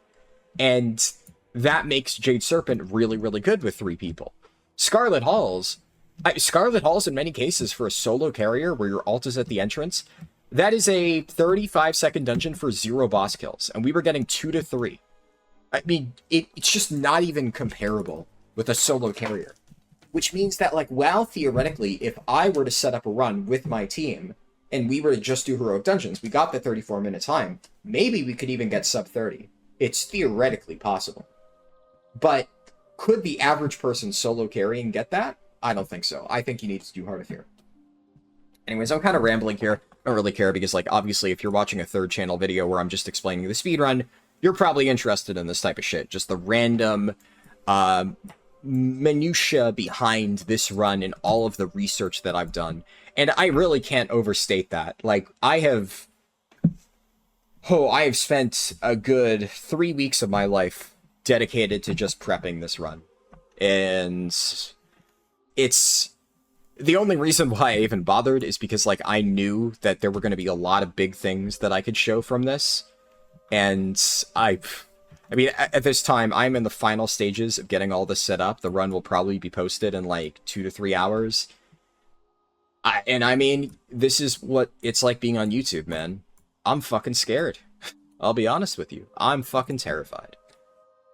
And that makes Jade Serpent really, really good with 3 people. Scarlet Halls in many cases for a solo carrier where your ult is at the entrance, that is a 35-second dungeon for 0 boss kills, and we were getting 2 to 3. I mean, it's just not even comparable with a solo carrier. Which means that, like, well, theoretically, if I were to set up a run with my team, and we were to just do heroic dungeons, we got the 34-minute time, maybe we could even get sub 30. It's theoretically possible. But could the average person solo carrying get that? I don't think so. I think you need to do Heart of Fear. Anyways, I'm kind of rambling here. I don't really care because, like, obviously, if you're watching a third channel video where I'm just explaining the speedrun, you're probably interested in this type of shit. Just the random minutia behind this run and all of the research that I've done. And I really can't overstate that. Like, I have spent a good 3 weeks of my life dedicated to just prepping this run. And it's the only reason why I even bothered is because, like, I knew that there were going to be a lot of big things that I could show from this. And I mean, at this time, I'm in the final stages of getting all this set up. The run will probably be posted in like 2 to 3 hours. And I mean, this is what it's like being on YouTube, man. I'm fucking scared. I'll be honest with you. I'm fucking terrified.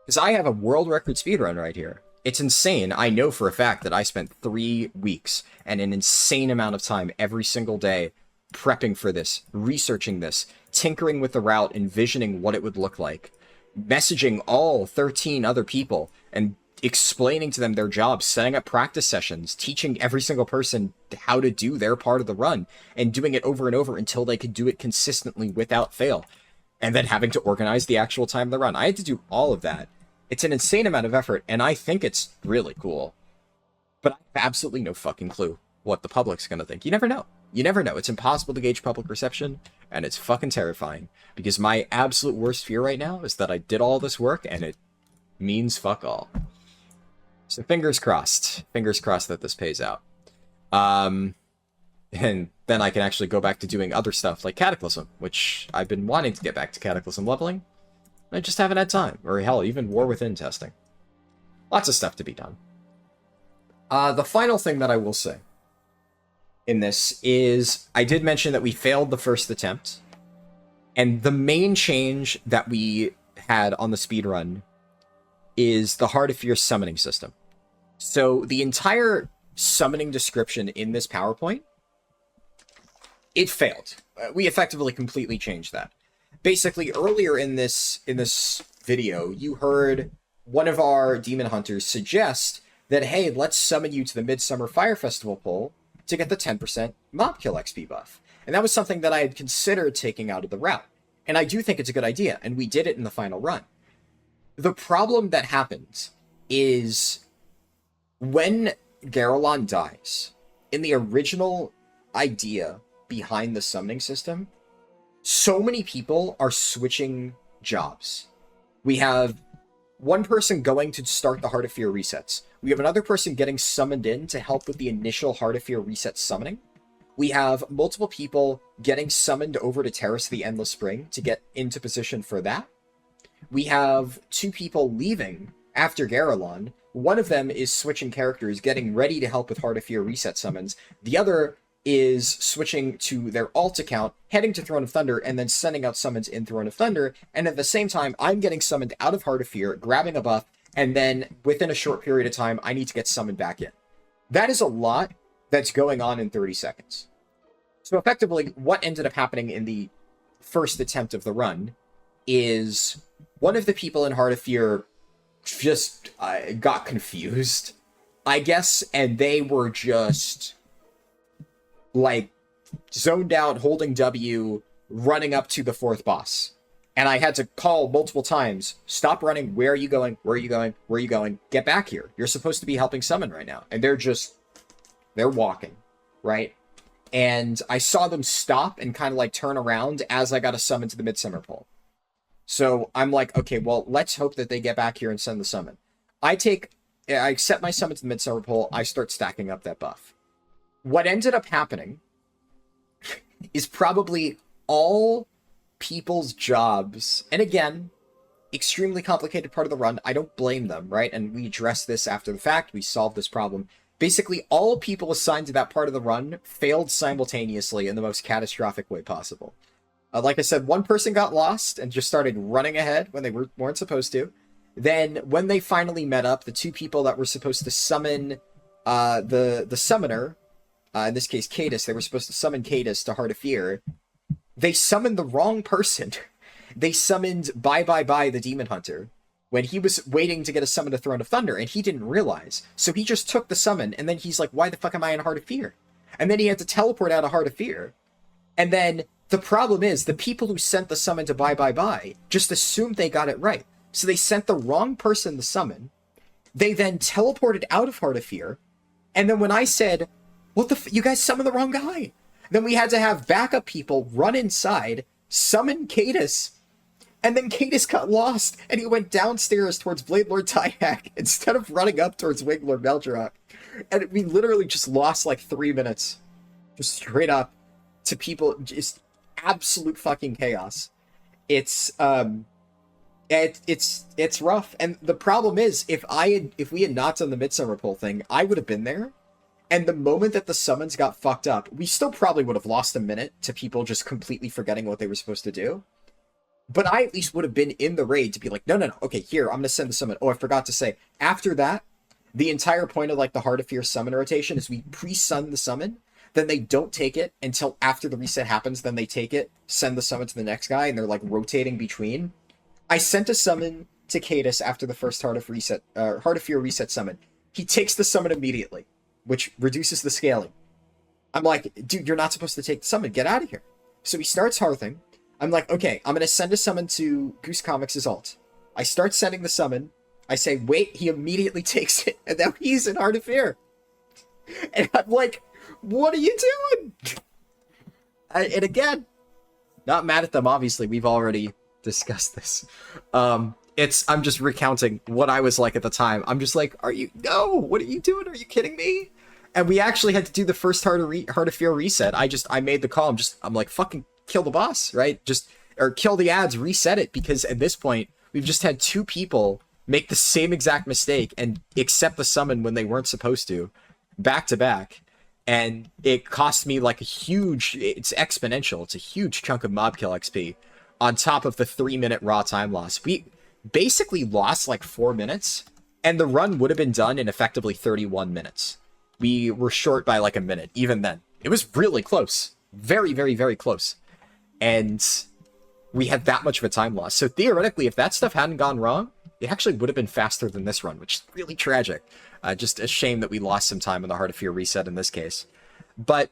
Because I have a world record speedrun right here. It's insane. I know for a fact that I spent 3 weeks and an insane amount of time every single day prepping for this, researching this, tinkering with the route, envisioning what it would look like, messaging all 13 other people and explaining to them their jobs, setting up practice sessions, teaching every single person how to do their part of the run, and doing it over and over until they could do it consistently without fail, and then having to organize the actual time of the run. I had to do all of that. It's an insane amount of effort, and I think it's really cool. But I have absolutely no fucking clue what the public's gonna think. You never know. You never know. It's impossible to gauge public reception, and it's fucking terrifying. Because my absolute worst fear right now is that I did all this work, and it means fuck all. So fingers crossed. Fingers crossed that this pays out. And then I can actually go back to doing other stuff, like Cataclysm, which I've been wanting to get back to Cataclysm leveling. I just haven't had time. Or hell, even War Within testing. Lots of stuff to be done. The final thing that I will say in this is, I did mention that we failed the first attempt. And the main change that we had on the speedrun is the Heart of Fear summoning system. So the entire summoning description in this PowerPoint, it failed. We effectively completely changed that. Basically, earlier in this video, you heard one of our demon hunters suggest that, hey, let's summon you to the Midsummer Fire Festival poll to get the 10% mob kill XP buff. And that was something that I had considered taking out of the route. And I do think it's a good idea, and we did it in the final run. The problem that happens is when Garelon dies, in the original idea behind the summoning system, so many people are switching jobs. We have one person going to start the Heart of Fear resets. We have another person getting summoned in to help with the initial Heart of Fear reset summoning. We have multiple people getting summoned over to Terrace the Endless Spring to get into position for that. We have 2 people leaving after Garelon. One of them is switching characters, getting ready to help with Heart of Fear reset summons. The other is switching to their alt account, heading to Throne of Thunder, and then sending out summons in Throne of Thunder. And at the same time, I'm getting summoned out of Heart of Fear, grabbing a buff, and then within a short period of time, I need to get summoned back in. That is a lot that's going on in 30 seconds. So effectively, what ended up happening in the first attempt of the run is one of the people in Heart of Fear just got confused, I guess, and they were just like zoned out, holding W, running up to the 4th boss. And I had to call multiple times, stop running, where are you going, where are you going, where are you going, get back here. You're supposed to be helping summon right now. And they're walking, right? And I saw them stop and kind of like turn around as I got a summon to the Midsummer Pole. So I'm like, okay, well, let's hope that they get back here and send the summon. I accept my summon to the Midsummer Pole, I start stacking up that buff. What ended up happening is probably all people's jobs, and again, extremely complicated part of the run, I don't blame them, right? And we addressed this after the fact, we solved this problem. Basically, all people assigned to that part of the run failed simultaneously in the most catastrophic way possible. Like I said, one person got lost and just started running ahead when they weren't supposed to. Then, when they finally met up, the 2 people that were supposed to summon the summoner, in this case, Cadus, they were supposed to summon Cadus to Heart of Fear. They summoned the wrong person. They summoned Bye the Demon Hunter when he was waiting to get a summon to Throne of Thunder, and he didn't realize. So he just took the summon, and then he's like, why the fuck am I in Heart of Fear? And then he had to teleport out of Heart of Fear. And then the problem is, the people who sent the summon to Bye just assumed they got it right. So they sent the wrong person the summon. They then teleported out of Heart of Fear. And then when I said, what the you guys summoned the wrong guy. Then we had to have backup people run inside, summon Cadus, and then Cadus got lost, and he went downstairs towards Blade Lord Tyack instead of running up towards Wing Lord Meldrock. And we literally just lost like 3 minutes, just straight up, to people, just absolute fucking chaos. It's rough. And the problem is, if we had not done the Midsummer Pole thing, I would have been there. And the moment that the summons got fucked up, we still probably would have lost a minute to people just completely forgetting what they were supposed to do. But I at least would have been in the raid to be like, no, okay, here, I'm going to send the summon. Oh, I forgot to say, after that, the entire point of like the Heart of Fear summon rotation is we pre-sun the summon, then they don't take it until after the reset happens, then they take it, send the summon to the next guy, and they're like rotating between. I sent a summon to Cadus after the first Heart of Fear reset summon. He takes the summon immediately, which reduces the scaling. I'm like, dude, you're not supposed to take the summon. Get out of here. So he starts hearthing. I'm like, okay, I'm going to send a summon to Goose Comics' alt. I start sending the summon. I say, wait, he immediately takes it. And now he's in Heart of Fear. And I'm like, what are you doing? And again, not mad at them, obviously. We've already discussed this. I'm just recounting what I was like at the time. I'm just like, what are you doing? Are you kidding me? And we actually had to do the first Heart of Fear reset. I made the call. I'm like, fucking kill the boss, right? Or kill the ads, reset it, because at this point, we've just had 2 people make the same exact mistake and accept the summon when they weren't supposed to, back to back. And it cost me like it's exponential. It's a huge chunk of mob kill XP on top of the 3-minute raw time loss. We basically lost like 4 minutes, and the run would have been done in effectively 31 minutes. We were short by like a minute, even then. It was really close. Very, very, very close. And we had that much of a time loss. So theoretically, if that stuff hadn't gone wrong, it actually would have been faster than this run, which is really tragic. Just a shame that we lost some time in the Heart of Fear reset in this case. But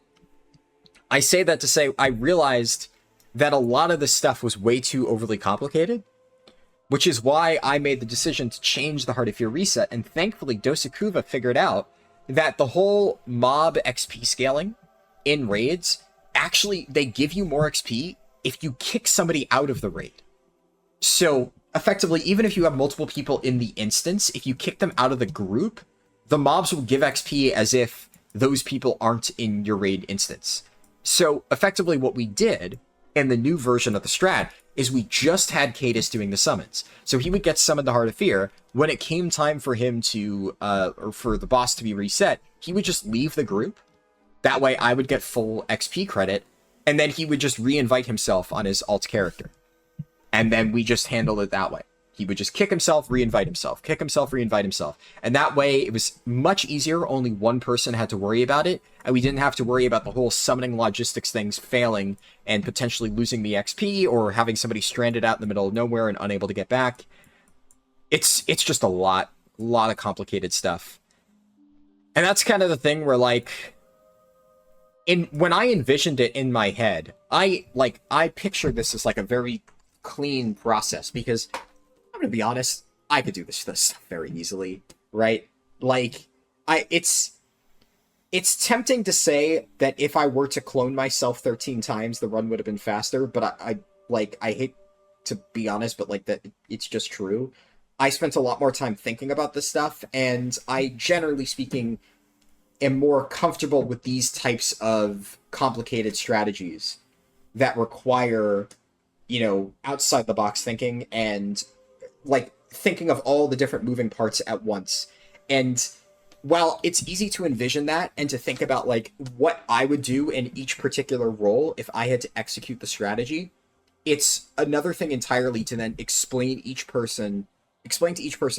I say that to say I realized that a lot of this stuff was way too overly complicated, which is why I made the decision to change the Heart of Fear reset, and thankfully Dosekuva figured out that the whole mob XP scaling in raids, actually, they give you more XP if you kick somebody out of the raid. So, effectively, even if you have multiple people in the instance, if you kick them out of the group, the mobs will give XP as if those people aren't in your raid instance. So, effectively, what we did in the new version of the strat is we just had Cadus doing the summons. So he would get summoned to Heart of Fear. When it came time for him to, or for the boss to be reset, he would just leave the group. That way I would get full XP credit, and then he would just re-invite himself on his alt character. And then we just handled it that way. He would just kick himself, re-invite himself, kick himself, re-invite himself. And that way, it was much easier. Only one person had to worry about it, and we didn't have to worry about the whole summoning logistics things failing and potentially losing the XP or having somebody stranded out in the middle of nowhere and unable to get back. It's just a lot of complicated stuff. And that's kind of the thing where, like, when I envisioned it in my head, I pictured this as like a very clean process, because I'm gonna be honest, I could do this stuff very easily, right? Like, it's tempting to say that if I were to clone myself 13 times, the run would have been faster, but I hate to be honest, but like that, it's just true. I spent a lot more time thinking about this stuff, and I, generally speaking, am more comfortable with these types of complicated strategies that require, you know, outside the box thinking and like thinking of all the different moving parts at once. And while it's easy to envision that and to think about like what I would do in each particular role if I had to execute the strategy, it's another thing entirely to then explain to each person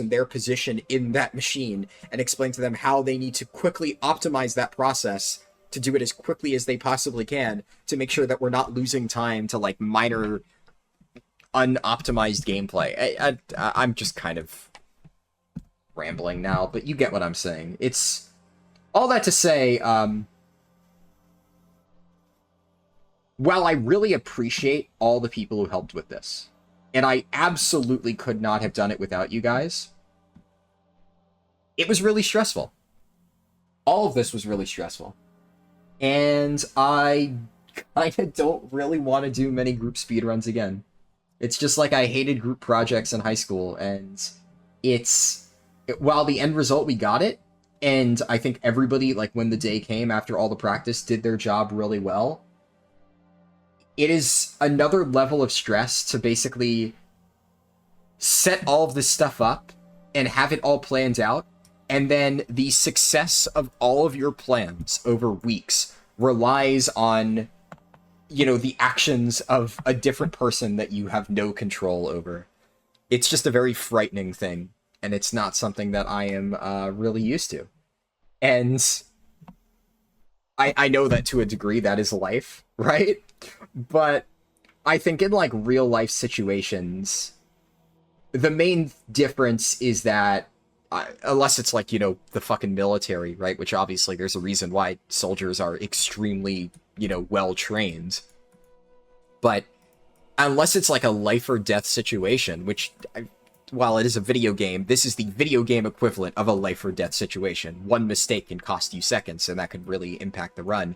their position in that machine and explain to them how they need to quickly optimize that process to do it as quickly as they possibly can to make sure that we're not losing time to like minor unoptimized gameplay. I'm just kind of rambling now, but you get what I'm saying. It's all that to say, while I really appreciate all the people who helped with this, and I absolutely could not have done it without you guys, it was really stressful. All of this was really stressful. And I kind of don't really want to do many group speedruns again. It's just like I hated group projects in high school, and while the end result, we got it, and I think everybody, like when the day came after all the practice, did their job really well, it is another level of stress to basically set all of this stuff up and have it all planned out, and then the success of all of your plans over weeks relies on, you know, the actions of a different person that you have no control over. It's just a very frightening thing, and it's not something that I am really used to. And I know that to a degree that is life, right? But I think in like real life situations, the main difference is that unless it's like, you know, the fucking military, right? Which obviously there's a reason why soldiers are extremely, you know, well trained. But unless it's like a life or death situation, which, while it is a video game, this is the video game equivalent of a life or death situation. One mistake can cost you seconds, and that could really impact the run.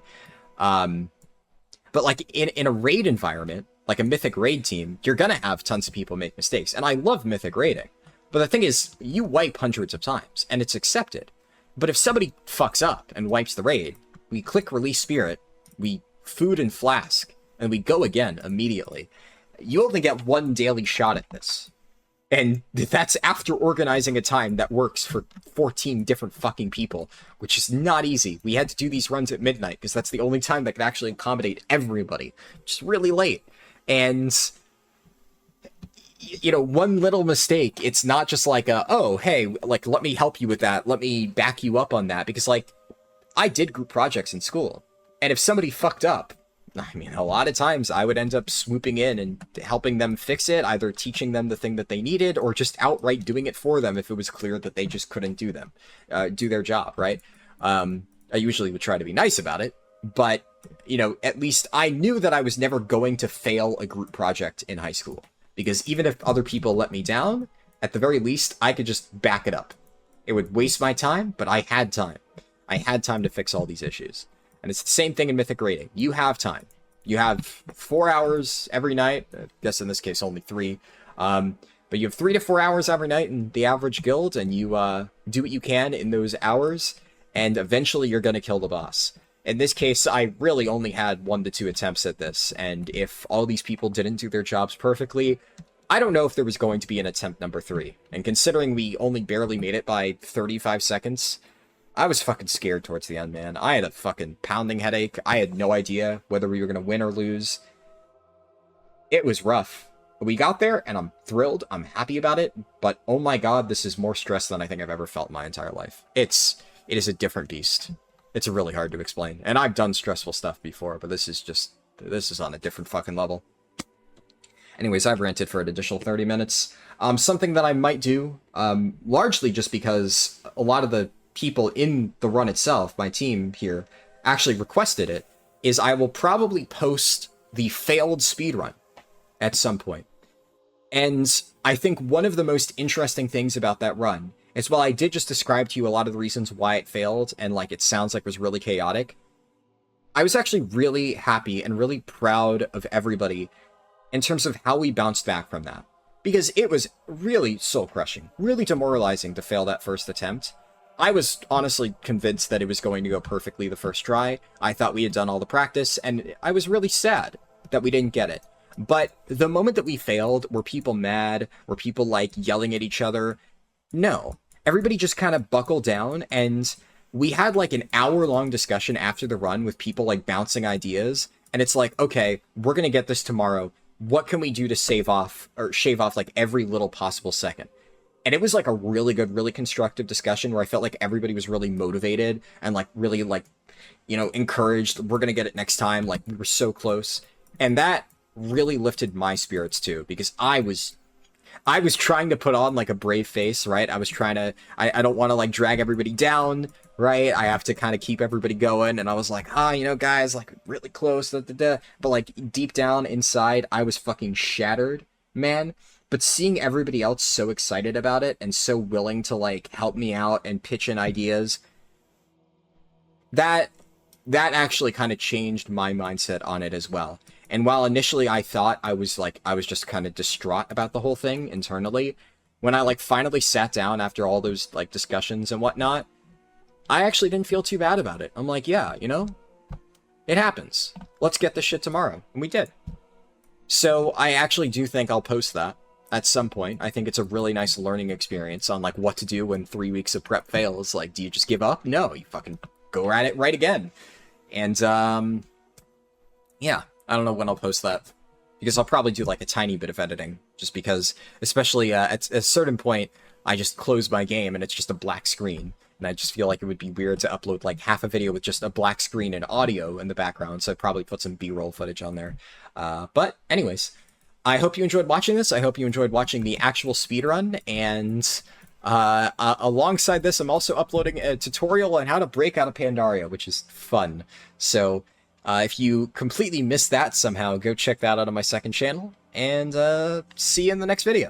But like in a raid environment, like a mythic raid team, you're gonna have tons of people make mistakes. And I love mythic raiding. But the thing is, you wipe hundreds of times, and it's accepted. But if somebody fucks up and wipes the raid, we click release spirit, we food and flask, and we go again immediately. You only get one daily shot at this. And that's after organizing a time that works for 14 different fucking people, which is not easy. We had to do these runs at midnight, because that's the only time that could actually accommodate everybody, which is really late. And, you know, one little mistake, it's not just like oh, hey, like, let me help you with that, let me back you up on that, because, like, I did group projects in school, and if somebody fucked up, I mean, a lot of times I would end up swooping in and helping them fix it, either teaching them the thing that they needed or just outright doing it for them if it was clear that they just couldn't do their job, right? I usually would try to be nice about it, but you know, at least I knew that I was never going to fail a group project in high school. Because even if other people let me down, at the very least, I could just back it up. It would waste my time, but I had time. I had time to fix all these issues. And it's the same thing in Mythic Rating. You have time. You have 4 hours every night. I guess in this case, only 3. But you have 3 to 4 hours every night in the average guild, and you do what you can in those hours, and eventually you're going to kill the boss. In this case, I really only had 1 to 2 attempts at this, and if all these people didn't do their jobs perfectly, I don't know if there was going to be an attempt number 3. And considering we only barely made it by 35 seconds, I was fucking scared towards the end, man. I had a fucking pounding headache. I had no idea whether we were going to win or lose. It was rough. We got there, and I'm thrilled. I'm happy about it, but oh my god, this is more stress than I think I've ever felt in my entire life. It is a different beast. It's really hard to explain. And I've done stressful stuff before, but this is on a different fucking level. Anyways, I've ranted for an additional 30 minutes. Something that I might do, largely just because a lot of the people in the run itself, my team here, actually requested it, is I will probably post the failed speedrun at some point. And I think one of the most interesting things about that run is, while I did just describe to you a lot of the reasons why it failed, and like it sounds like it was really chaotic, I was actually really happy and really proud of everybody in terms of how we bounced back from that. Because it was really soul-crushing, really demoralizing to fail that first attempt. I was honestly convinced that it was going to go perfectly the first try. I thought we had done all the practice, and I was really sad that we didn't get it. But the moment that we failed, were people mad? Were people, like, yelling at each other? No. Everybody just kind of buckled down, and we had, like, an hour-long discussion after the run with people, like, bouncing ideas. And it's like, okay, we're going to get this tomorrow. What can we do to shave off, like, every little possible second? And it was, like, a really good, really constructive discussion where I felt like everybody was really motivated and, like, really, like, you know, encouraged. We're going to get it next time. Like, we were so close. And that really lifted my spirits too, because I was trying to put on like a brave face, right? I was trying to, I don't want to like drag everybody down, right? I have to kind of keep everybody going. And I was like, you know, guys, like really close, but like deep down inside, I was fucking shattered, man. But seeing everybody else so excited about it and so willing to like help me out and pitch in ideas, that actually kind of changed my mindset on it as well. And while initially I thought I was just kind of distraught about the whole thing internally, when I like finally sat down after all those like discussions and whatnot, I actually didn't feel too bad about it. I'm like, yeah, you know, it happens. Let's get this shit tomorrow. And we did. So I actually do think I'll post that at some point. I think it's a really nice learning experience on like what to do when 3 weeks of prep fails. Like, do you just give up? No, you fucking go at it right again. And yeah. I don't know when I'll post that, because I'll probably do like a tiny bit of editing, just because, especially at a certain point, I just close my game and it's just a black screen, and I just feel like it would be weird to upload like half a video with just a black screen and audio in the background, so I'd probably put some B-roll footage on there. But anyways, I hope you enjoyed watching this. I hope you enjoyed watching the actual speedrun, and alongside this, I'm also uploading a tutorial on how to break out of Pandaria, which is fun. So if you completely missed that somehow, go check that out on my second channel, and see you in the next video.